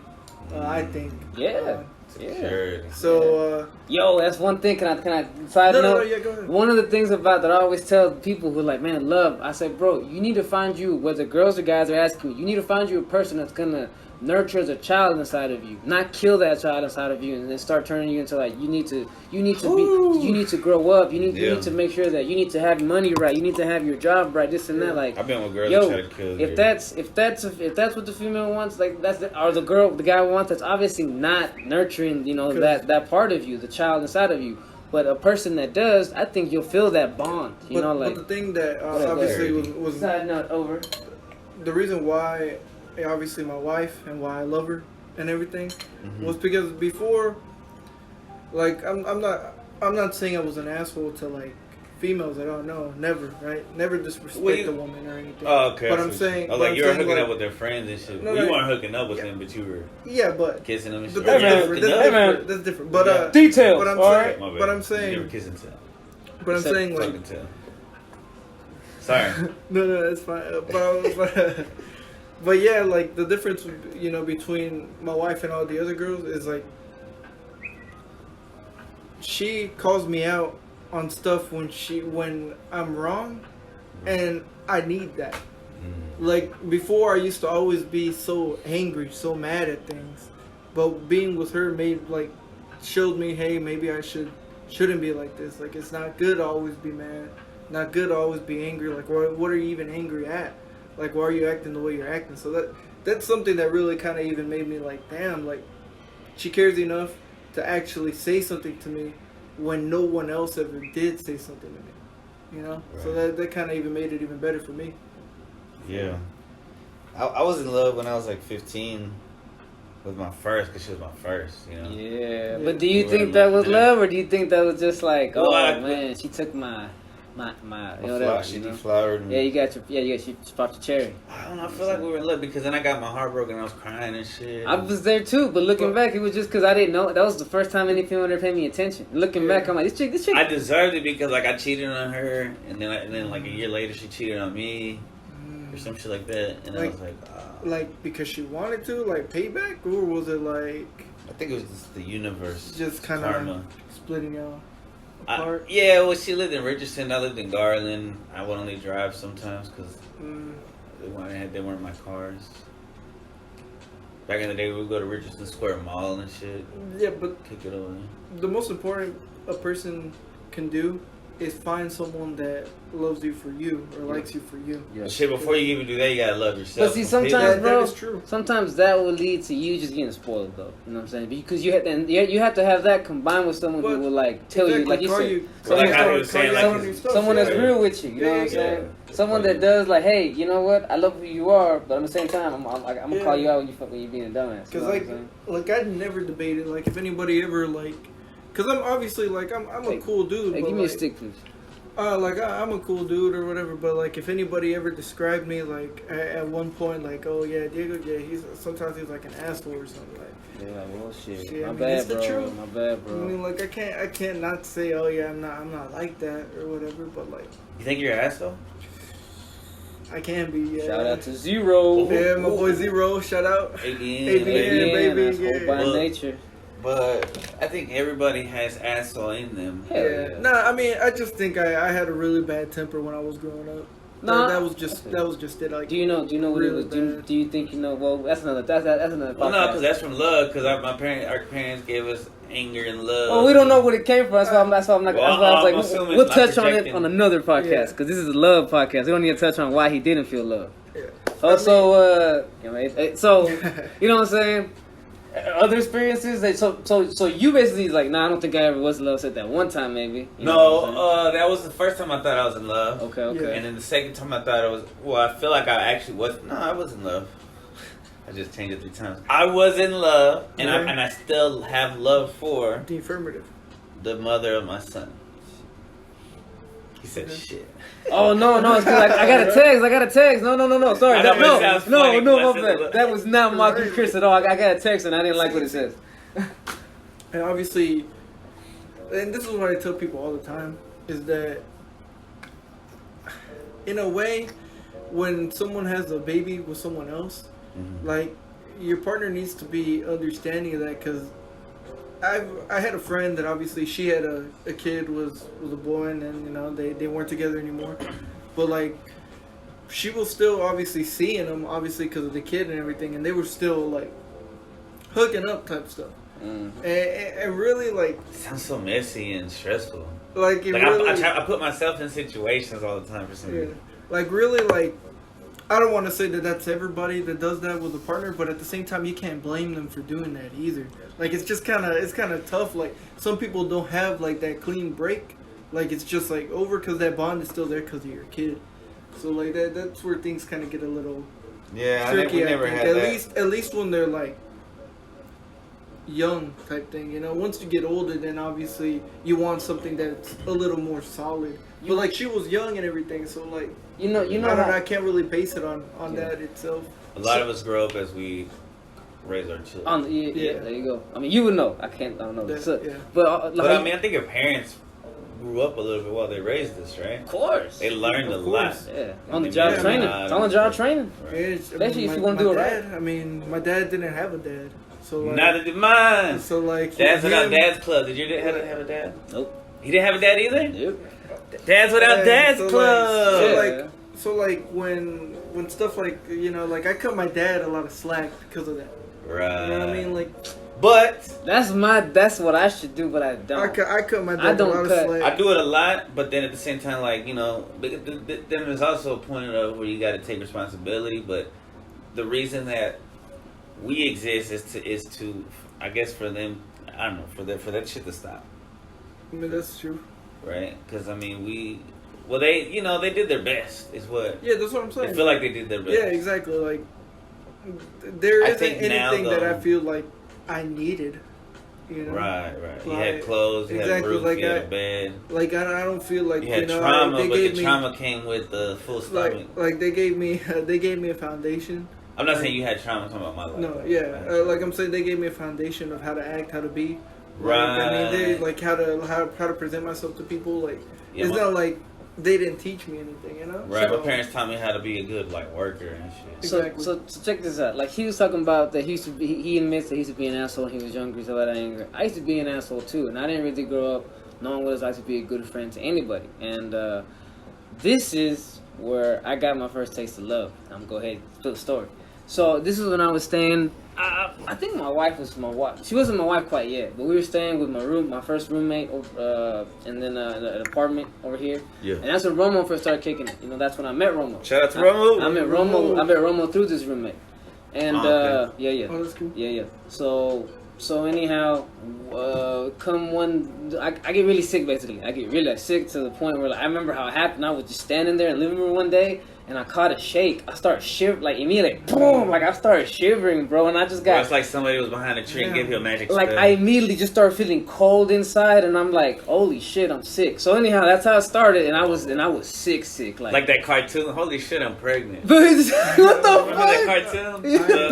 I think. Yeah. Security. So. Yo, that's one thing. Can I side note? No, yeah, go ahead. One of the things about that I always tell people who are like, man, love. I say, bro, you need to find you. Whether girls or guys are asking you need to find you a person that's gonna nurture the child inside of you, not kill that child inside of you, and then start turning you into like you need to grow up. You need to make sure that you need to have money right. You need to have your job right. This and that. Like I've been with girls that try to kill. If that's what the female wants, like or the guy wants, that's obviously not nurturing. That part of you, the child inside of you. But a person that does, I think you'll feel that bond. But the thing that obviously was side note over. The reason why. Obviously my wife and why I love her and everything was because before, like I'm not saying I was an asshole to like females at all. No, never, right? Never disrespect a woman or anything. Oh, okay. But I'm saying, like you were hooking up with their friends and shit. No, you weren't hooking up with them, but you were. But kissing them and but shit. that's different. But details. But I'm saying. You never kissing tell. But I'm saying like. Sorry. No, it's fine. But yeah, like the difference, between my wife and all the other girls is like she calls me out on stuff when I'm wrong, and I need that. Like before, I used to always be so angry, so mad at things, but being with her showed me, hey, maybe I shouldn't be like this. Like it's not good to always be mad, not good to always be angry. Like what are you even angry at? Like, why are you acting the way you're acting? So that's something that really kind of even made me like, damn, like, she cares enough to actually say something to me when no one else ever did say something to me. You know? Right. So that kind of even made it even better for me. Yeah. I was in love when I was like 15 with my first, because she was my first, you know? Yeah. But do you think that was love, or do you think that was just like, oh, man, she took my you know that, she you know? deflowered me. She popped your cherry. I don't know, I feel like we were in love because then I got my heart broken and I was crying and shit. I was there too, but looking back, it was just because I didn't know. That was the first time any female ever paid me attention. Looking back, I'm like, this chick. I deserved it because like I cheated on her, and then like a year later she cheated on me, or some shit like that, and like, I was like, like because she wanted to, like payback, or was it like? I think it was just the universe, just kind of splitting y'all. Yeah, well, she lived in Richardson. I lived in Garland. I would only drive sometimes because they weren't my cars. Back in the day, we would go to Richardson Square Mall and shit. Yeah, but kick it over. The most important a person can do is find someone that loves you for you or likes you for you. Yeah. Shit, before you even do that, you gotta love yourself. But see, sometimes, bro, that is true. Sometimes that will lead to you just getting spoiled, though. You know what I'm saying? Because you have to have that combined with someone who will like tell you, like you said, someone that's real with you. You know what I'm saying? Someone that does like, hey, you know what? I love who you are, but at the same time, I'm gonna call you out when you're being a dumbass. Because like I never debated like if anybody ever like. Cause I'm obviously like I'm a cool dude. Hey, but give me like, a stick, please. I'm a cool dude or whatever. But like if anybody ever described me like at one point like, oh yeah, Diego, yeah, sometimes he's like an asshole or something like. Yeah, well shit. Yeah, My bad, bro. My bad, bro. I mean, like I can't not say, oh yeah, I'm not like that or whatever. But like, you think you're an asshole? I can be. Yeah. Shout out to Zero. Yeah, my boy Zero. Shout out. ABN, baby. That's by nature. But I think everybody has asshole in them. Yeah. Nah, I mean, I just think I had a really bad temper when I was growing up. No, that was just it. Like, do you know what it was? Do you think you know? Well, that's another podcast. Well, no, because that's from love. Because our parents gave us anger and love. Well, we don't know where it came from. That's why I'm not. Well, I was like, we'll touch on it on another podcast because this is a love podcast. We don't need to touch on why he didn't feel love. Yeah. So you know what I'm saying? Other experiences so you basically like, nah, I don't think I ever was in love. Said that one time maybe. No, that was the first time I thought I was in love. Okay. Yeah. And then the second time I thought I feel like I actually was. No, I was in love. I just changed it 3 times. I was in love, and I still have love for the affirmative, the mother of my son. He said shit. Oh no! It's like I got a text. No. Sorry, no, my bad. That was not mocking Chris at all. I got a text and I didn't like what it says. And obviously, and this is what I tell people all the time, is that in a way, when someone has a baby with someone else, like your partner needs to be understanding of that because. I had a friend that obviously she had a kid was a boy and then they weren't together anymore, but like she was still obviously seeing him obviously because of the kid and everything, and they were still like hooking up type stuff, and really like sounds so messy and stressful. Like really, I put myself in situations all the time for some reason. Like really like. I don't want to say that that's everybody that does that with a partner, but at the same time, you can't blame them for doing that either. Like, it's just kind of tough. Like, some people don't have, like, that clean break. Like, it's just, like, over because that bond is still there because of your kid. So, like, that's where things kind of get a little tricky. We never had that. At least when they're, like, young type thing, you know? Once you get older, then obviously you want something that's a little more solid. But, like, she was young and everything, so, like... You know. I can't really base it on that itself. A lot of us grow up as we raise our children. Yeah, there you go. I mean, you would know. I don't know. But I mean, I think your parents grew up a little bit while they raised us, right? Of course. They learned a lot. Yeah. On the job training. It's on the job training. Right. Especially if you want to do it right. I mean, my dad didn't have a dad. So like, neither did mine. So like, Dad's without Dad's Club. Did your dad have a dad? Nope. He didn't have a dad either? Nope. Dad's without Dad's Club. So like when stuff like like I cut my dad a lot of slack because of that. Right. You know what I mean? Like, But That's what I should do, but I don't. I cut my I dad a don't lot cut. of slack. I do it a lot, but then at the same time, like, you know, then there's also a point of where you got to take responsibility. But the reason that we exist is to I guess for them, I don't know, for that shit to stop. I mean, that's true. Right? Because I mean, they did their best. Is what. Yeah, that's what I'm saying. I feel like they did their best. Yeah, exactly. Like, there I isn't think now, anything that though- I feel like I needed. You know? Right. You Like, had clothes, you had a exactly, roof, like you had I- a bed. Like, I don't feel like, You had know, trauma, they but gave the me, trauma came with the full stomach. like they gave me a foundation. I'm not saying you had trauma. I'm talking about my life. No, yeah, like I'm saying, they gave me a foundation of how to act, how to be. Like, Right. I mean, they like how to present myself to people. Like, Yeah, it's my- not like they didn't teach me anything, you know. Right, So, my parents taught me how to be a good like worker and shit. Exactly. So check this out. Like he was talking about that he admits that he used to be an asshole when he was younger, so that anger. I used to be an asshole too, and I didn't really grow up knowing what it's like to be a good friend to anybody. And this is where I got my first taste of love. I'm gonna go ahead and spill the story. So this is when I was staying. I think my wife was my wife. She wasn't my wife quite yet, but we were staying with my first roommate, and then an apartment over here. Yeah. And that's when Romo first started kicking it. You know, that's when I met Romo. Shout out to Romo. I met Romo through this roommate. And okay. yeah. Oh, that's cool. Yeah. So anyhow, come one, I get really sick basically. I get really sick to the point where like, I remember how it happened. I was just standing there in the living room one day, and I caught a shake. I started shivering, like immediately, boom! Like I started shivering, bro, and I just got. Bro, it's like somebody was behind a tree and gave you a magic Like spell. I immediately just started feeling cold inside, and I'm like, holy shit, I'm sick. So anyhow, that's how it started, and I was sick, like that cartoon. Holy shit, I'm pregnant. What the Remember fuck? that cartoon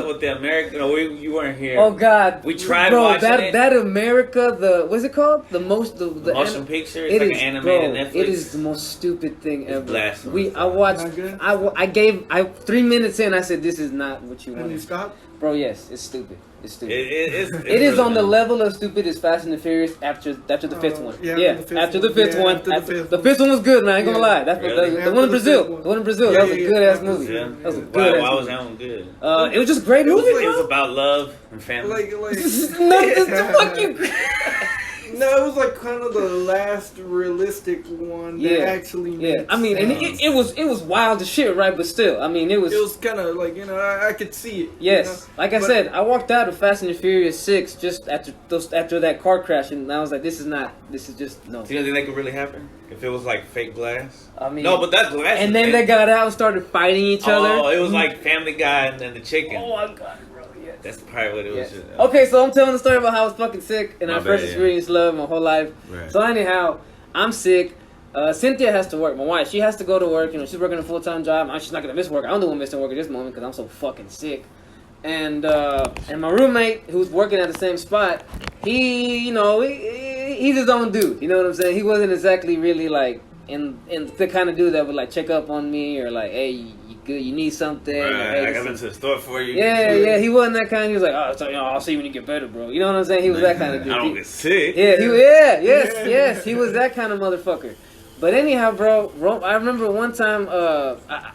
with the American? No, you weren't here. Oh God! We tried bro, watching it. That America, what's it called? The Motion picture. It's It like is, an bro. animated Netflix. It is the most stupid thing It's ever. blasphemous. I watched. Not good? I 3 minutes in. I said, "This is not what you And you want." stop. Bro, yes, it's stupid. It's stupid. It's It is really on the not. level of stupid as Fast and the Furious after the fifth one. yeah, After the fifth one. after the fifth The one. fifth one was good, man. I ain't gonna Yeah. lie. That's Really? the After one in the Brazil. fifth one. The one in Brazil. Yeah, That was a yeah, good ass after movie. the Yeah. fifth That was a one. good ass Why was movie. that one good? It was just a great It was movie, like- It was bro. about love and family. Nothing to fucking. No, it was like kind of the last realistic one that actually Yeah, made I mean, and sense. it was wild as shit, right? But still, I mean, it was. It was kind of like, I could see it. Yes, you know? like I But- said, I walked out of Fast and the Furious 6 just after that car crash, and I was like, this is just no. Do you know that could really happen? If it was like fake glass? I mean, No, but that glass. and is then fake. they got out and started fighting each other. Oh, it was like Family Guy and then the chicken. Oh my god, bro! Yes. That's probably what it was. Yes. Okay, so I'm telling the story about how I was fucking sick and My I first bad, yeah. experienced love my whole life. Right. So anyhow, I'm sick. Cynthia has to work. My wife, she has to go to work. You know, she's working a full-time job. She's not gonna miss work. I'm the one missing work at this moment because I'm so fucking sick. And my roommate, who's working at the same spot, he's his own dude. You know what I'm saying? He wasn't exactly really like in the kind of dude that would like check up on me or like, hey, you good? You need something? Or, hey, I this got is- into the store for you. yeah. He wasn't that kind. He was like, oh, so, I'll see you when you get better, bro. You know what I'm saying? He was that kind of dude. I don't get sick. Yes. He was that kind of motherfucker. But anyhow, bro, I remember one time,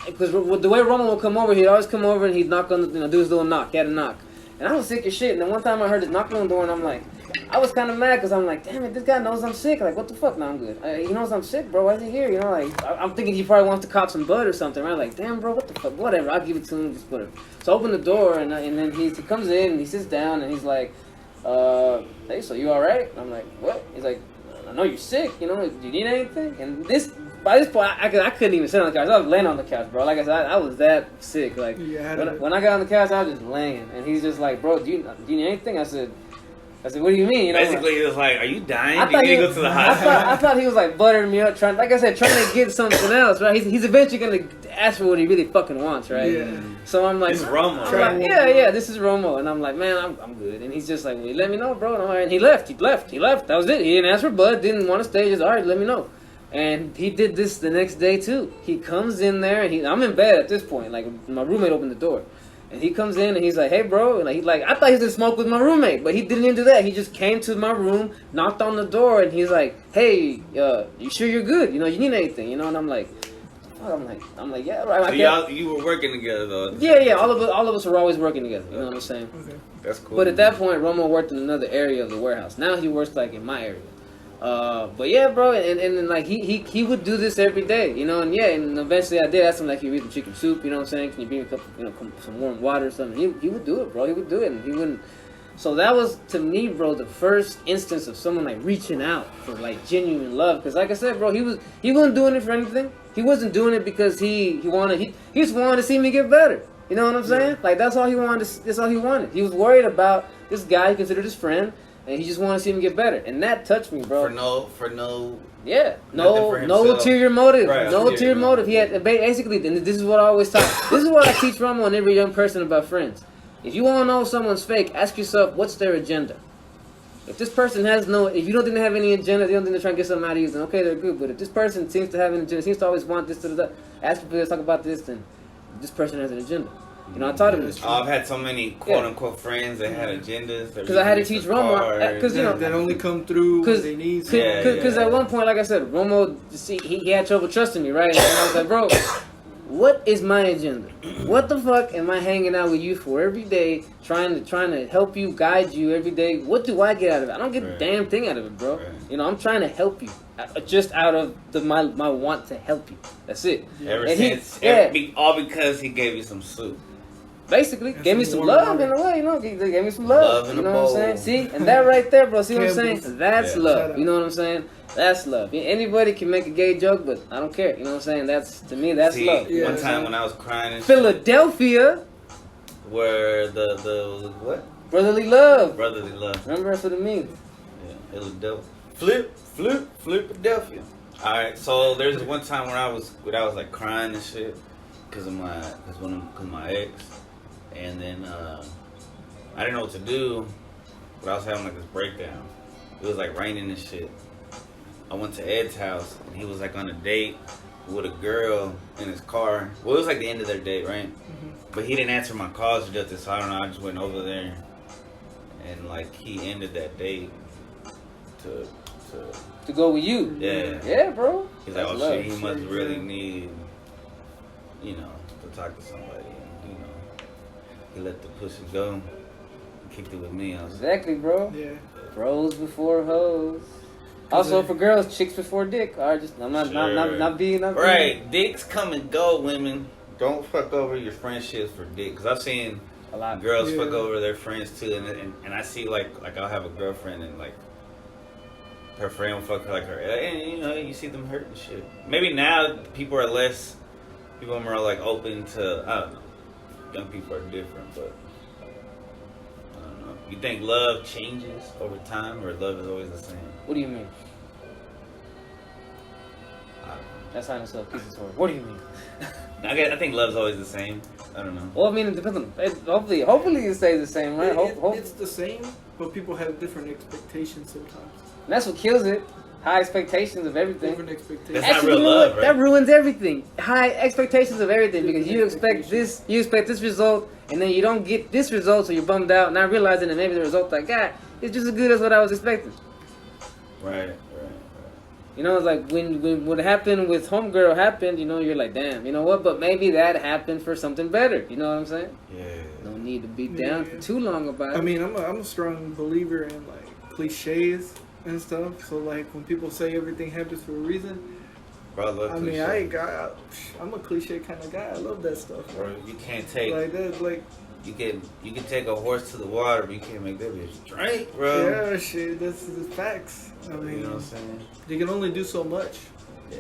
because the way Roman would come over, he'd always come over and he'd knock on the, do his little knock. He had a knock. And I was sick as shit. And then one time I heard his knocking on the door, and I'm like, I was kind of mad because I'm like, damn it, this guy knows I'm sick. Like, what the fuck? No, I'm good. He knows I'm sick, bro. Why is he here? You know, like, I'm thinking he probably wants to cop some bud or something, right? Like, damn, bro, what the fuck? Whatever, I'll give it to him, just whatever. So I open the door, and then he comes in, and he sits down, and he's like, hey, so you all right? And I'm like, what? He's like, I know you're sick, you know, do you need anything? And by this point, I couldn't even sit on the couch. I was laying on the couch, bro. Like I said, I was that sick. Like, when I got on the couch, I was just laying. And he's just like, bro, do you need anything? I said, what do you mean? You know, Basically, he was like, are you dying? I You thought, need he, to go to the hospital. I thought he was like buttering me up, trying to get something else, right? He's eventually gonna ask for what he really fucking wants, right? Yeah. So I'm like, This is Romo. I'm like, yeah, this is Romo, and I'm like, man, I'm good. And he's just like, well, you let me know, bro. And I'm like, and he left. That was it. He didn't ask for bud, didn't want to stay. Just all right, let me know. And he did this the next day too. He comes in there, and I'm in bed at this point. Like my roommate opened the door. And he comes in and he's like, hey, bro. And I thought he was going to smoke with my roommate. But he didn't even do that. He just came to my room, knocked on the door, and he's like, hey, you sure you're good? You know, you need anything? You know, and I'm like, I'm like, yeah, right. So you were working together though. Yeah. All of us were always working together. You know what I'm saying? Okay. That's cool. But at that point, Romo worked in another area of the warehouse. Now he works like in my area. But yeah, bro, and like he would do this every day, you know, and eventually I did ask him like, can you read the chicken soup, you know what I'm saying? Can you bring me a cup, some warm water or something? He would do it, bro. He would do it, and he wouldn't. So that was to me, bro, the first instance of someone like reaching out for like genuine love. Because like I said, bro, he wasn't doing it for anything. He wasn't doing it because he just wanted to see me get better. You know what I'm saying? Like that's all he wanted. That's all he wanted. He was worried about this guy he considered his friend. And he just wanted to see him get better, and that touched me, bro. For no. Yeah, no ulterior motive. Right, no ulterior motive. He had basically, and this is what I always talk. This is what I teach Romo and every young person about friends. If you want to know someone's fake, ask yourself, what's their agenda? If this person has if you don't think they have any agenda, they don't think they're trying to get something out of you, then okay, they're good. But if this person seems to have an agenda, seems to always want this, ask people to talk about this, then this person has an agenda. You know, I taught him this. I've had so many quote-unquote friends that had agendas. Because I had to teach Romo. Because, you know. That only come through when they need something. Because at one point, like I said, Romo, he had trouble trusting me, right? And I was like, bro, what is my agenda? What the fuck am I hanging out with you for every day, trying to help you, guide you every day? What do I get out of it? I don't get a damn thing out of it, bro. Right. You know, I'm trying to help you. Just out of my want to help you. That's it. All because he gave you some soup. Basically, gave me some love in a way, you know. Gave me some love. You know what I'm saying? See, and that right there, bro. See what I'm saying? That's love. You know what I'm saying? That's love. Anybody can make a gay joke, but I don't care. You know what I'm saying? To me, that's love. Yeah, one time when I was crying in Philadelphia, where the what? Brotherly love. Brotherly love. Remember, that's what it means. Yeah, Philadelphia. Philadelphia. All right, so there's one time when I was like crying and shit because my ex. And then I didn't know what to do, but I was having like this breakdown. It was like raining and shit. I went to Ed's house, and he was like on a date with a girl in his car. Well, it was like the end of their date, right? Mm-hmm. But he didn't answer my calls or nothing, so I don't know. I just went over there, and like he ended that date to go with you. Yeah, bro. He's like, oh shit, he must really need, to talk to somebody. He let the pussy go and kicked it with me. Exactly, bro. Yeah. Bros before hoes. Also for girls, chicks before dick. I'm not being right. Dicks come and go, women. Don't fuck over your friendships for dick. Because I've seen a lot of girls fuck over their friends too. And I see like I'll have a girlfriend and like her friend will fuck like her. And you see them hurt and shit. Maybe now people are more like open to, I don't know. Young people are different, but I don't know. You think love changes over time, or love is always the same? What do you mean? That's not so accusatory. What do you mean? I think love's always the same. I don't know. Well, I mean, it depends on. Hopefully, it stays the same, right? It's the same, but people have different expectations sometimes. And that's what kills it. High expectations of everything. Different expectations. That's not real love, right? That ruins everything. High expectations of everything because you expect this result, and then you don't get this result, so you're bummed out, not realizing that maybe the result I got is just as good as what I was expecting. Right. You know, it's like when what happened with Homegirl happened, you're like, damn, you know what? But maybe that happened for something better. You know what I'm saying? Yeah. No need to be down for too long about it. I mean, I'm a strong believer in like cliches and stuff. So like when people say everything happens for a reason, bro, I love cliche. I'm a cliche kind of guy. I love that stuff. Bro, you can't take like that. Like you can take a horse to the water, but you can't make that bitch drink, bro. Yeah, shit. That's the facts. I mean, you know what I'm saying? You can only do so much. Yeah.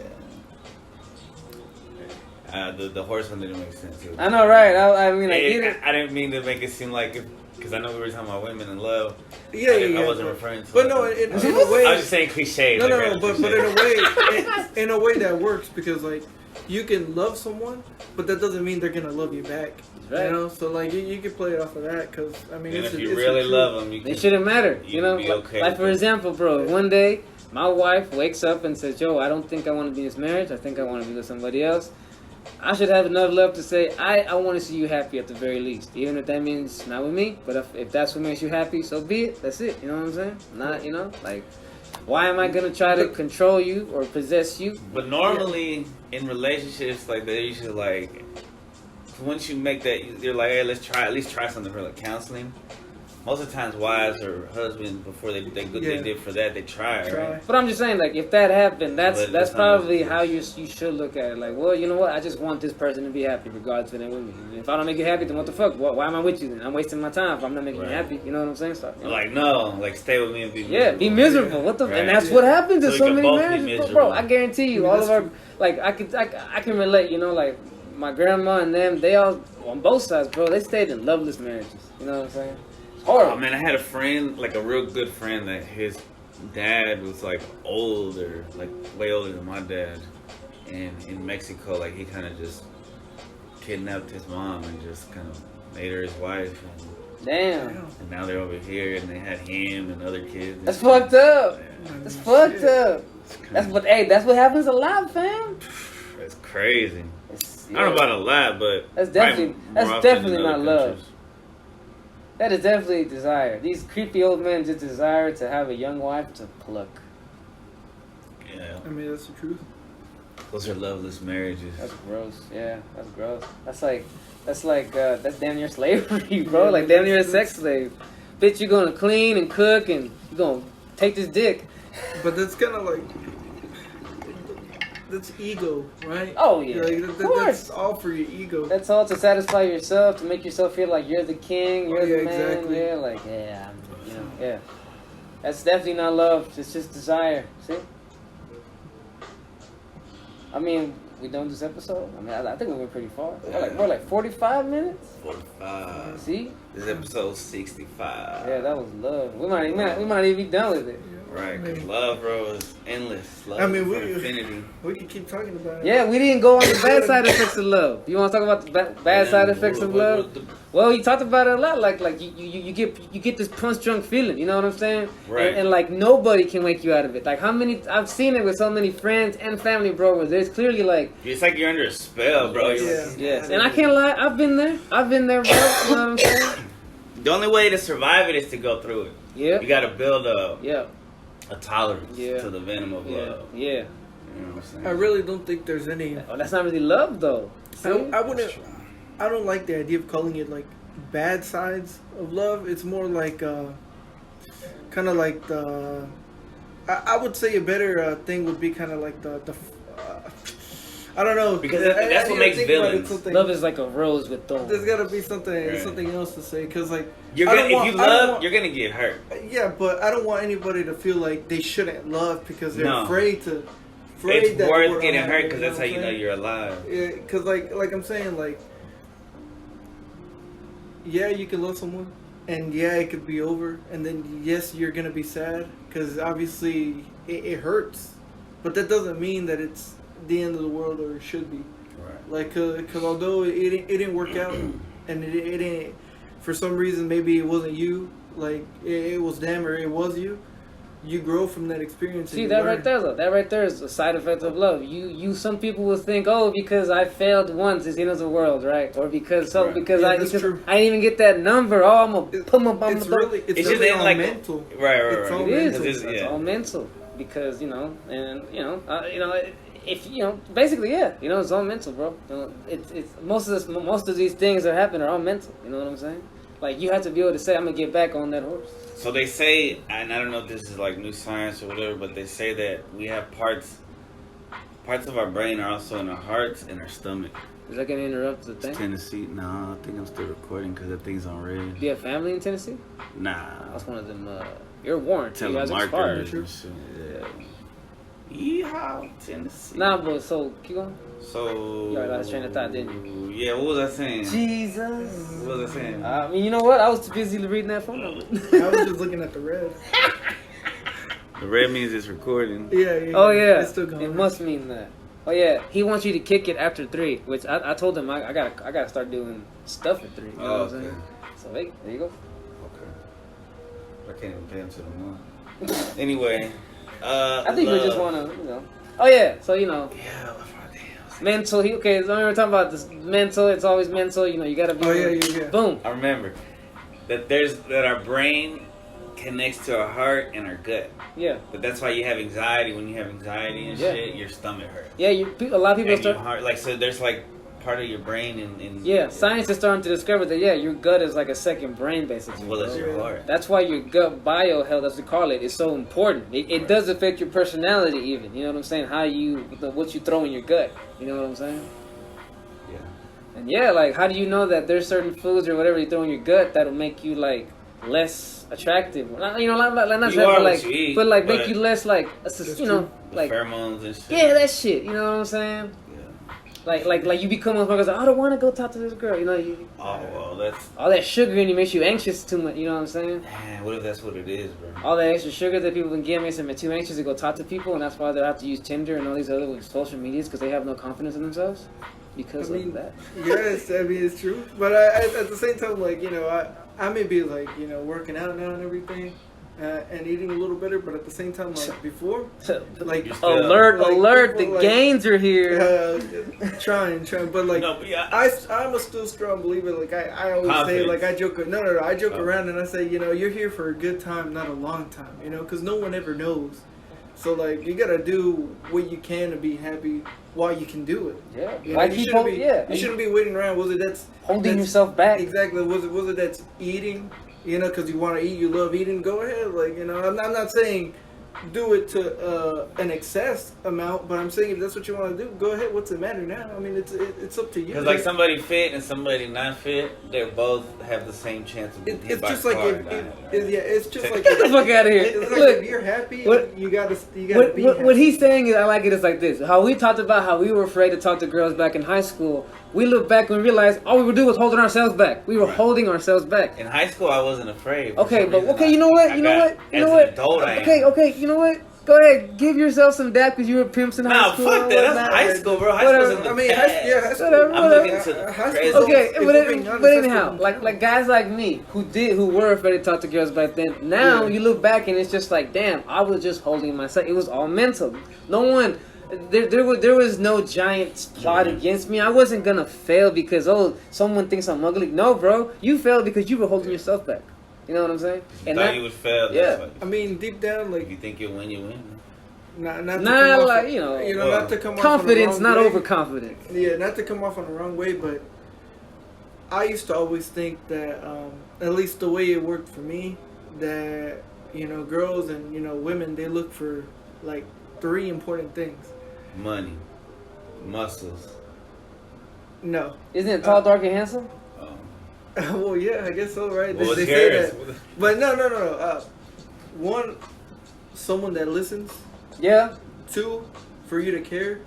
The horse one didn't make sense. I know, right? I mean, I didn't mean to make it seem like because I know we were talking about women in love. I wasn't referring to. But no, in a way, I was just saying cliches. No, but in a way that works because like you can love someone, but that doesn't mean they're gonna love you back. Right. You know, so like you can play it off of that because I mean, if you really love them, it shouldn't matter. You know, okay like for example, bro, one day my wife wakes up and says, "Yo, I don't think I want to be in this marriage. I think I want to be with somebody else." I should have enough love to say, I want to see you happy at the very least, even if that means not with me. But if that's what makes you happy, so be it. That's it. You know what I'm saying? Not, like Why am I gonna try to control you or possess you? But normally in relationships, like they usually like once you make that, you're like, hey, let's try at least try something for like counseling. Most of the times, wives or husbands before they did for that, they try. Right? But I'm just saying, like, if that happened, that's probably how how you should look at it. Like, well, you know what? I just want this person to be happy, regardless of them with me. And if I don't make you happy, then what the fuck? Why am I with you then? I'm wasting my time if I'm not making you happy. You know what I'm saying? So, you know? Like, no, like stay with me and be miserable. Yeah, be miserable. What the? And that's what happens in so many marriages, bro. I guarantee you, all of our like, I can relate. You know, like my grandma and them, they all on both sides, bro. They stayed in loveless marriages. You know what I'm saying? Oh man, I had a friend, like a real good friend, that his dad was like older, like way older than my dad, and in Mexico, like he kind of just kidnapped his mom and just kind of made her his wife. And, damn. And now they're over here, and they had him and other kids. That's fucked up. Yeah. That's fucked up. That's what happens a lot, fam. It's crazy. Yeah. I don't know about a lot, but that's definitely not love. That is definitely desire. These creepy old men just desire to have a young wife to pluck. Yeah. I mean, that's the truth. Those are loveless marriages. That's gross. Yeah, that's gross. That's damn near slavery, bro. Like damn near a sex slave. Bitch, you gonna clean and cook and you gonna take this dick. But that's kind of like, that's ego, right? Oh yeah, of course. That's all for your ego. That's all to satisfy yourself, to make yourself feel like you're the king, you're the man. Exactly. Yeah, like yeah. That's definitely not love. It's just desire. See? I mean, we done this episode. I mean, I think we went pretty far. We're like 45 minutes. 45. See? This is episode 65. Yeah, that was love. We might even be done with it. Right, because love, bro, is endless. Love infinity. We could keep talking about it. Yeah, we didn't go on the bad side effects of love. You want to talk about the bad side effects of love? Well, you talked about it a lot. Like you get this punch drunk feeling. You know what I'm saying? Right. And like nobody can wake you out of it. Like I've seen it with so many friends and family, bro. Where there's clearly like it's like you're under a spell, bro. Yes. And I can't lie. I've been there, bro. You know what I'm saying? The only way to survive it is to go through it. Yeah. You got to build a tolerance Yeah. to the venom of love. Yeah. You know what I'm saying? I really don't think there's any. Oh, that's not really love, though. I wouldn't. I don't like the idea of calling it like bad sides of love. It's more like kind of like the. I would say a better thing would be kind of like the. I don't know, because that's what makes villains. Love is like a rose with thorns. There's gotta be something else to say, because like you're gonna get hurt. Yeah, but I don't want anybody to feel like they shouldn't love because they're afraid to. It's worth getting hurt because that's how you know you're alive. Yeah, because like I'm saying, like, yeah, you can love someone, and yeah, it could be over, and then yes, you're gonna be sad because obviously it hurts, but that doesn't mean that it's the end of the world, or it should be. Right. Like, cause although it didn't work out, and it didn't, for some reason, maybe it wasn't you, like it was them or it was you. You grow from that experience. See, that right there, though. That right there is a side effect of love. Some people will think, oh, because I failed once, it's the end of the world, right? Or because I didn't even get that number. Oh, I'm gonna put my bum. It's just really all like mental. Right. It is. It's all mental because if basically, it's all mental, bro. It's most of these things that happen are all mental. You know what I'm saying? Like you have to be able to say, I'm gonna get back on that horse. So they say, and I don't know if this is like new science or whatever, but they say that we have parts of our brain are also in our hearts and our stomach. Is that gonna interrupt the thing? Tennessee? No, I think I'm still recording because that thing's on red. Do you have family in Tennessee? Nah. That's one of them. You're warned. You guys expired. Yeah. Yeehaw, Tennessee. Nah, but so keep going. So you already lost train of thought, didn't you? Yeah, what was I saying? Jesus. What was I saying? I mean, you know what? I was too busy reading that phone number. I was just looking at the red. The red means it's recording. Yeah. Oh yeah. It's still going. It must mean that. Oh yeah. He wants you to kick it after 3, which I told him I gotta start doing stuff at 3. You know what I'm saying? So hey, there you go. Okay. I can't even pay him to the month. Anyway. I think we just want to, Oh yeah, so Yeah. Mental. Okay, so when we're talking about this mental, it's always mental. You gotta be. Oh yeah. Boom. I remember that our brain connects to our heart and our gut. Yeah. But that's why you have anxiety. When you have anxiety and shit, your stomach hurts. Yeah, a lot of people And start. your heart, like, so there's like part of your brain in Yeah, science is starting to discover that your gut is like a second brain basically. as well as your heart. That's why your gut biohealth, as we call it, is so important. It does affect your personality even. You know what I'm saying? What you throw in your gut. You know what I'm saying? Yeah. And yeah, like how do you know that there's certain foods or whatever you throw in your gut that'll make you like less attractive? You know, like not You that, are but what like, you eat, but like but make you less like, you know, The like pheromones and shit. yeah, that shit. You know what I'm saying? Yeah. Like you become a motherfucker. Like, I don't want to go talk to this girl. You know, Oh well, that's. all that sugar in you makes you anxious too much. You know what I'm saying? Man, what if that's what it is, bro? All that extra sugar that people been getting makes them too anxious to go talk to people, and that's why they have to use Tinder and all these other social medias because they have no confidence in themselves because of that. Yes, I mean it's true. But I at the same time, like, you know, I may be like, you know, working out now and everything, and eating a little better. But at the same time, like before, like alert, like, the people, like, gains are here. trying. But like, No, but yeah, I'm a still strong believer. Like I always say, Confidence. like I joke. No. I joke Oh. around and I say, you know, you're here for a good time, not a long time. You know, because no one ever knows. So like, you gotta do what you can to be happy while you can do it. Yeah, You know, like you shouldn't be waiting around. Was it that's holding that's- yourself back. Exactly. Was it that's eating? You know, because you want to eat, you love eating. Go ahead. Like, you know, I'm not saying do it to an excess amount, but I'm saying if that's what you want to do, go ahead. What's the matter now? I mean, it's up to you. because like somebody fit and somebody not fit, they both have the same chance of being hit It's by just a like car. it's just like Get the fuck out of here! It's like Look, if you're happy, what- you gotta be what happy. he's saying is, I like it. It's like this: how we talked about how we were afraid to talk to girls back in high school. We look back and realize all we were doing was holding ourselves back. We were holding ourselves back. In high school, I wasn't afraid. For Okay, some but reason, okay, you know what? I You know got- what? You as know an what? adult, I am. Okay, you know what? Go ahead, give yourself some dap because you were pimps in high Nah, school. fuck that. That's Whatnot. high school, bro. High Whatever. school's in the I mean, past. high school. Whatever, I'm whatever. looking to the High present. school- Okay, if but, we're being honest, but that's anyhow, what- like guys like me who were afraid to talk to girls back then. Now Yeah. you look back and it's just like, damn, I was just holding myself. It was all mental. No one, there was no giant plot against me. I wasn't gonna fail because someone thinks I'm ugly. No, bro, you failed because you were holding yourself back. You know what I'm saying? You thought you would fail. yeah. That's why. I mean, deep down, If like you think you'll win, you win. not to Nah, come off, like, not to come confidence, off on the not wrong way. overconfidence. Yeah, not to come off on the wrong way, but I used to always think that, at least the way it worked for me, that, you know, girls and, you know, women, they look for, like, 3 important things. Money, muscles. No. Isn't it tall, dark, and handsome? Well, yeah, I guess so, right? Well, They it's say Harris. that. But no. One, someone that listens. Yeah. 2, for you to care.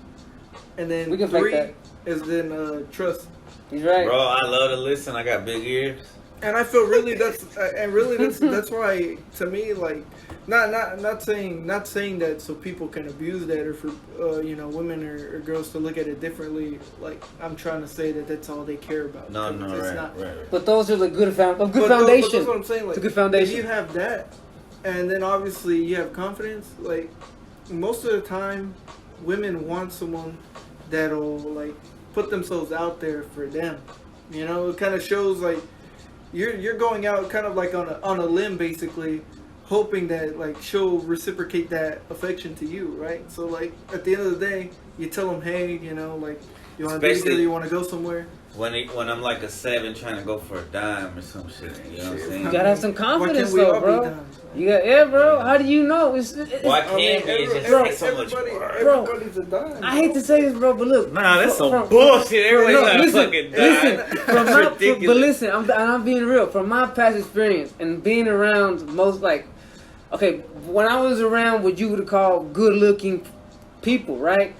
And then We can fake 3 that. is then trust. He's right. Bro, I love to listen. I got big ears. And I feel really that's why, to me, like, not saying that so people can abuse that or for you know, women or girls to look at it differently. Like, I'm trying to say that that's all they care about. No, It's right, not. right. But those are the good But foundation. that's what I'm saying. Like, It's a good foundation. If you have that, and then obviously you have confidence. Like, most of the time, women want someone that'll like put themselves out there for them. You know, it kind of shows like you're going out kind of like on a limb, basically, hoping that like she'll reciprocate that affection to you, right? So like at the end of the day, you tell them, hey, you know, like you want to be Especially- together, you want to go somewhere. When I'm like a 7 trying to go for a dime or some shit. You know what I'm saying? You gotta have some confidence, Why can't we though, all bro. be done? Yeah, bro. How do you know? It's Why can't we? It just bro, takes so much work. Everybody's a dime. I hate to say this, bro, but look. Nah, that's some from- bullshit. Everybody's No, not listen, fucking dime. listen. From That's my, ridiculous. but listen, I'm being real. From my past experience and being around most like, okay, when I was around what you would call good-looking people, right?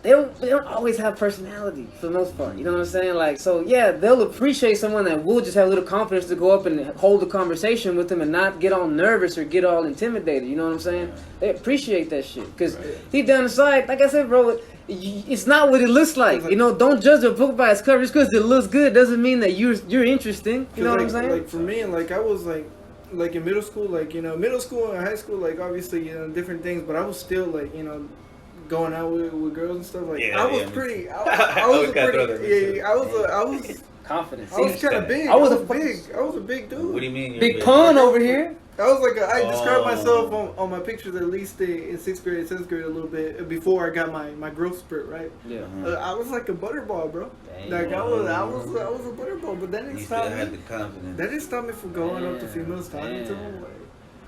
They don't always have personality for the most part. You know what I'm saying? Like, so yeah, they'll appreciate someone that will just have a little confidence to go up and hold a conversation with them and not get all nervous or get all intimidated. You know what I'm saying? They appreciate that shit because deep down inside, like I said, bro, it's not what it looks like. You know, don't judge a book by its cover. Just because it looks good doesn't mean that you're interesting. You know what I'm saying? Like for me, like I was like in middle school, like, you know, middle school and high school, like obviously, you know, different things, but I was still like, you know, going out with girls and stuff. Like Yeah, I was yeah, pretty, I I always was gotta throw pretty, that in yeah, Confidence. I was See? kind of big. I was a big. I was a big dude. What do you mean? You're Big pun over here. I was like, I described Oh. myself on my pictures at least in 6th grade, 7th grade a little bit before I got my growth spurt, right? Yeah. I was like a butterball, bro. Damn. Like I was a butterball, but that You didn't still stop had me. the confidence. That didn't stop me from going up to Damn, females, talking to them. damn. Like,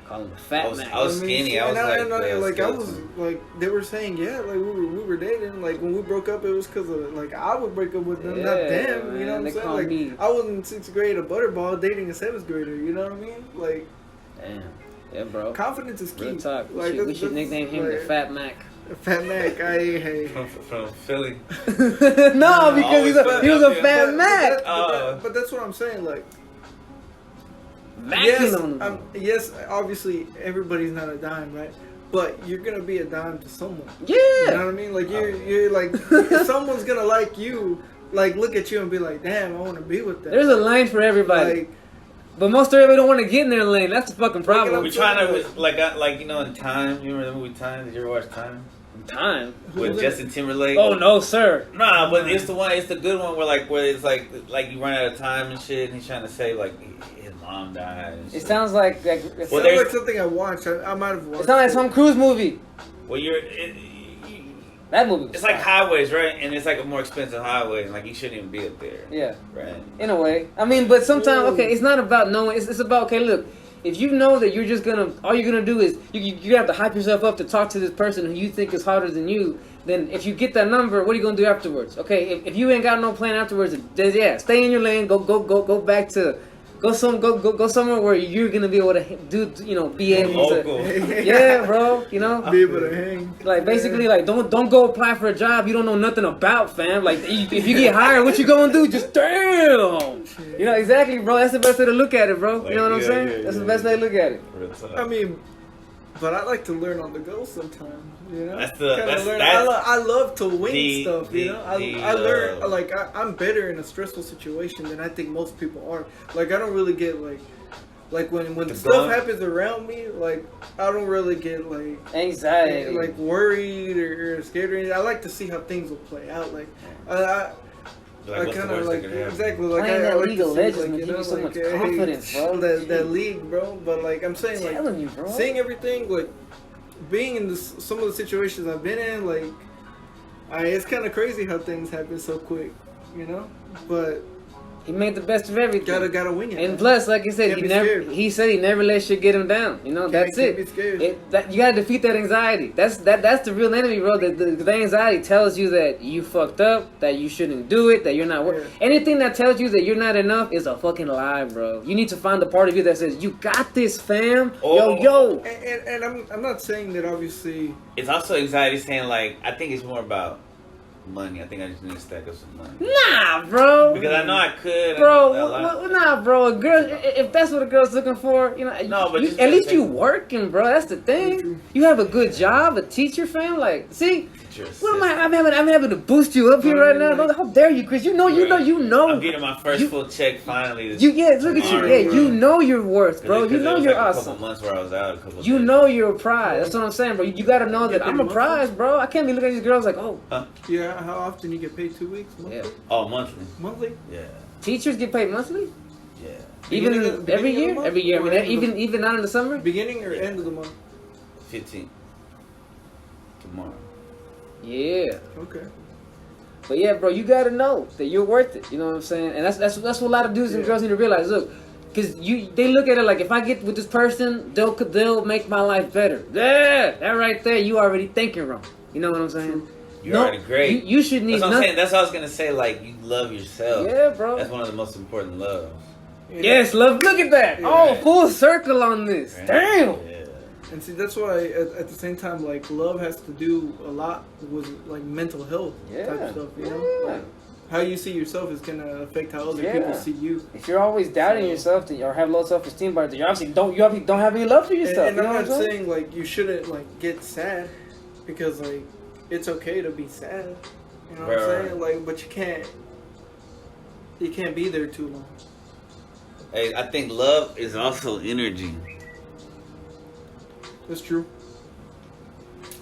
Call him the fat I was- man. I was skinny. I was like I was skeleton. like they were saying, yeah, like we were dating. Like when we broke up, it was because of like I would break up with them, not Yeah, them. You know man, what they I'm saying? call Like me- I was in 6th grade a butterball dating a 7th grader. You know what I mean? Like Damn. Yeah, bro. confidence is key. Real talk. Like, We should nickname him the Fat Mac. Fat Mac. Hey. From Philly. No, because he was a fat But Mac. but that's what I'm saying. Like Macking on him. yes, obviously everybody's not a dime, right? But you're gonna be a dime to someone. Yeah. You know what I mean? Like you're like someone's gonna like you, like look at you and be like, damn, I want to be with that. There's a lane for everybody. Like, But most everybody don't want to get in their lane. That's the fucking problem. We're trying to like you know in Time. You remember the movie Time? Did you ever watch Time Time. with Who's Justin Timberlake? Oh no, sir. Nah, but it's the one. It's the good one where it's like you run out of time and shit, and he's trying to say like his mom died. And It shit. sounds like it Well, sounds there's- like something I watched. I might have watched. it sounds like some Cruise movie. Well, That movie. Was it's like fire. highways, right? And it's like a more expensive highway, and like you shouldn't even be up there. Yeah. Right. In a way. I mean, but sometimes, okay, it's not about knowing. It's about, okay, look, if you know that you're just gonna, all you're gonna do is, you have to hype yourself up to talk to this person who you think is harder than you, then if you get that number, what are you gonna do afterwards? Okay, if you ain't got no plan afterwards, then yeah, stay in your lane, go back to, go somewhere where you're gonna be able to do, be able Local. to, yeah, bro, Be able to hang. like basically, like don't go apply for a job you don't know nothing about, fam. Like if you get hired, what you gonna do? Just damn. You know exactly, bro. That's the best way to look at it, bro. You know what I'm saying? That's the best way to look at it. Real talk. I mean, but I like to learn on the go sometimes. You know, That's the- Kinda that's- learn. that's I love to wing the- stuff. You know, the, I learn like I'm better in a stressful situation than I think most people are. Like I don't really get like when The stuff gun. happens around me, like I don't really get Anxiety. like worried or scared or anything. I like to see how things will play out. Like I Like, what's the kind of worst like that could happen? exactly like Playing I that like League to of see, Legends like, will you give know, you so like, much hey, confidence, bro. That league, bro. But like I'm saying, like telling you, bro. seeing everything, like being in some of the situations I've been in, like it's kind of crazy how things happen so quick, you know. But He made the best of everything. gotta wing it. And man. plus, like I said, Can't he be never. scared. He said he never let shit get him down. You know, that's can't it. be scared. You gotta defeat that anxiety. That's the real enemy, bro. The anxiety tells you that you fucked up, that you shouldn't do it, that you're not worth. Yeah. Anything that tells you that you're not enough is a fucking lie, bro. You need to find the part of you that says you got this, fam. Oh. Yo. And I'm not saying that obviously. It's also anxiety saying like I think it's more about money. I think I just need to stack up some money Nah, bro. because I know I could. Bro, a lot. nah, bro. A girl, if that's what a girl's looking for, No, but you, just at least like- you working, bro. That's the thing. You have a good job, a teacher, fam. Like, see, Your what am assistant. I'm having to boost you up here right now. Like- How dare you, Chris? You know. I'm getting my first You- full check finally. Look at you. tomorrow, Yeah, bro. you know your worth, bro. Because You know there was, you're like, a awesome. couple months where I was out. A couple You days. know you're a prize. That's what I'm saying, bro. You gotta know that Get I'm a paid prize, bro. I can't be looking at these girls like, oh, Yeah, how often you get paid? 2 weeks, monthly, yeah. Oh, monthly. monthly. Yeah, Teachers get paid monthly, yeah. even Beginning of- every beginning of year. the month Every year. I or mean, end of the even not in the summer. Beginning or end of the month? 15 tomorrow. Yeah. Okay. But yeah, bro, you gotta know that you're worth it. You know what I'm saying? And that's what a lot of dudes and Yeah. girls need to realize. Look, because they look at it like if I get with this person, they'll make my life better. Yeah, that right there, you already thinking wrong. You know what I'm saying? You're already great. You should need That's what I'm nothing. saying. That's what I was gonna say. Like you love yourself. Yeah, bro. That's one of the most important loves. Yes, love. Look at that. Yeah. Oh, full circle on this. Right? Damn. Yeah. And see, that's why at the same time, like love has to do a lot with like mental health type Yeah. stuff. You know, Yeah. like, how you see yourself is gonna affect how other Yeah. people see you. If you're always doubting yourself or have low self-esteem, but you obviously don't have any love for yourself. And you know I'm what not I'm saying? saying like you shouldn't like get sad because like it's okay to be sad. You know what Right, I'm right. saying? Like, but you can't be there too long. Hey, I think love is also energy. That's true.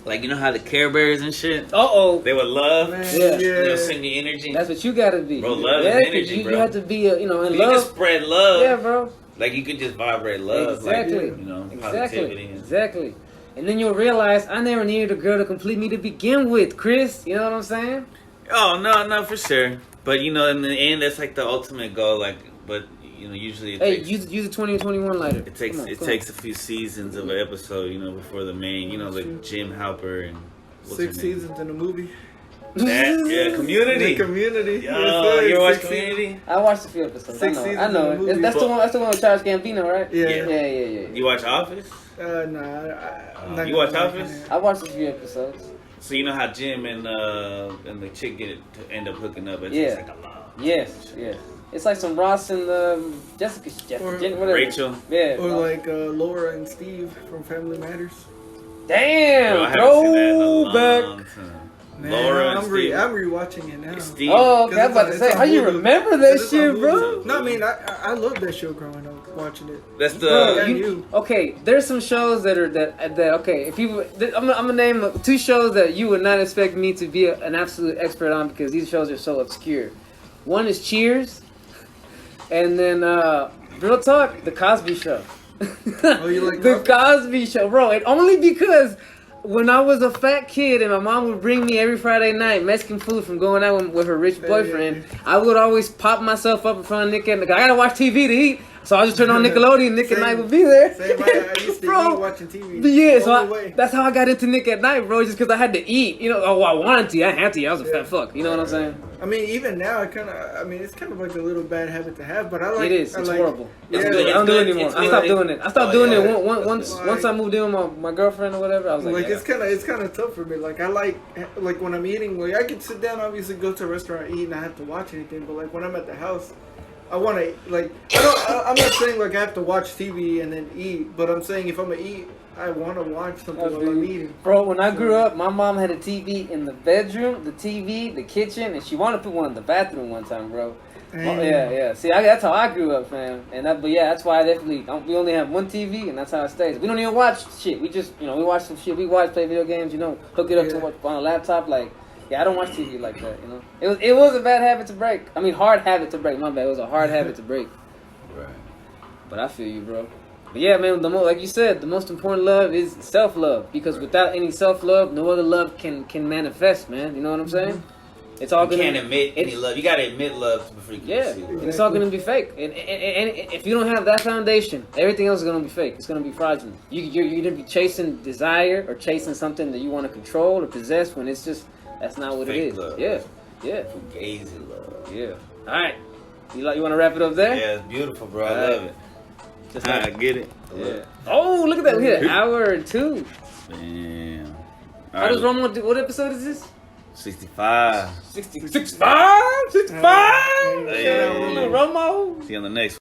Like, you know how the Care Bears and shit? Uh-oh. They would love. Man, Yeah. They'll send you energy. That's what you gotta be. Bro, love yeah, is 'cause energy, you, bro. You have to be, in you love. can spread love. Yeah, bro. Like, you could just vibrate love. Exactly. Like, you know, Exactly. positivity. And, Exactly. And then you'll realize I never needed a girl to complete me to begin with, Chris. You know what I'm saying? oh, no, for sure. But, you know, in the end, that's like the ultimate goal. Like, but, you know, usually it Hey, takes... use a 2021 lighter. It takes Come on, it come takes a few seasons of an episode, you know, before the main, you know, like Jim Halper and what's 6 her name? seasons in a movie. That, yeah, Community. The Community. Yo, Yes, sir. you ever watch 6 Community? I watched a few episodes. Six I seasons know. in a movie. That's the one. That's the one with Charles Gambino, right? Yeah. Yeah. You watch Office? Nah, I'm not You gonna watch lie, Office? man. I watched a few episodes. So you know how Jim and the chick end up hooking up? It's Yeah. like a lot. Yes. It's like some Ross and Jessica, Or whatever. Rachel. Yeah. Or like Laura and Steve from Family Matters. Damn. Bro, I haven't seen that in a long Throwback. time. Man, Laura and I'm Steve. rewatching it now. Steve. Oh, okay. I was about to It's say, on how you Hulu. remember that It's on shit, Hulu. bro? No, I mean, I love that show growing up, watching it. That's the. Bro, Yeah, you, okay, there's some shows that are that okay. If you, I'm gonna name 2 shows that you would not expect me to be an absolute expert on because these shows are so obscure. One is Cheers, and then real talk, The Cosby Show. Oh, you like The Cosby Show, bro? And only because when I was a fat kid and my mom would bring me every Friday night Mexican food from going out with her rich boyfriend, I would always pop myself up in front of Nick and I gotta watch TV to eat. So I just turn on Nickelodeon. Nick at Night would be there. Same way I used to Bro. eat watching TV. Yeah, so Only way. that's how I got into Nick at Night, bro. Just because I had to eat. You know, oh, I wanted to. I had to. I was a fat fuck. You know what I'm saying? I mean, even now, I mean, it's kind of like a little bad habit to have, but I like It is. I It's like, horrible. Yeah, I don't do it anymore. I stopped doing it. I stopped doing it once I moved in with my girlfriend or whatever. I was like, Like yeah. it's kind of tough for me. Like I like when I'm eating, like I can sit down, obviously go to a restaurant, eat, and I have to watch anything. But like when I'm at the house, I want to like I'm not saying like I have to watch TV and then eat, but I'm saying if I'm gonna eat, I want to watch something while I'm eating. Bro, when I grew up, my mom had a TV in the bedroom, the TV, the kitchen, and she wanted to put one in the bathroom one time, bro. Oh, yeah. See, that's how I grew up, fam. But yeah, that's why I definitely we only have one TV, and that's how it stays. We don't even watch shit. We just, we watch some shit. We play video games, hook it up to watch on a laptop. Like, yeah, I don't watch TV like that. It was a bad habit to break. I mean, hard habit to break. My bad. It was a hard habit to break. Right. But I feel you, bro. But yeah, man, like you said, the most important love is self-love. Because without any self-love, no other love can manifest, man. You know what I'm saying? It's all You gonna. can't admit any love. You gotta admit love before you can Yeah, see and love. it's all gonna be fake. And if you don't have that foundation, everything else is gonna be fake. It's gonna be fraudulent. You're gonna be chasing desire or chasing something that you want to control or possess when it's just that's not what it Fake is. love. Yeah. Fugazi love. Yeah. All right. You want to wrap it up there? Yeah, it's beautiful, bro. I Alright. love it. Just I like, get it. yeah. Oh, look at that. We hit an hour and 2. Damn. How does Romo do? What episode is this? 65. 65? 65? Hey, Romo. See you on the next one.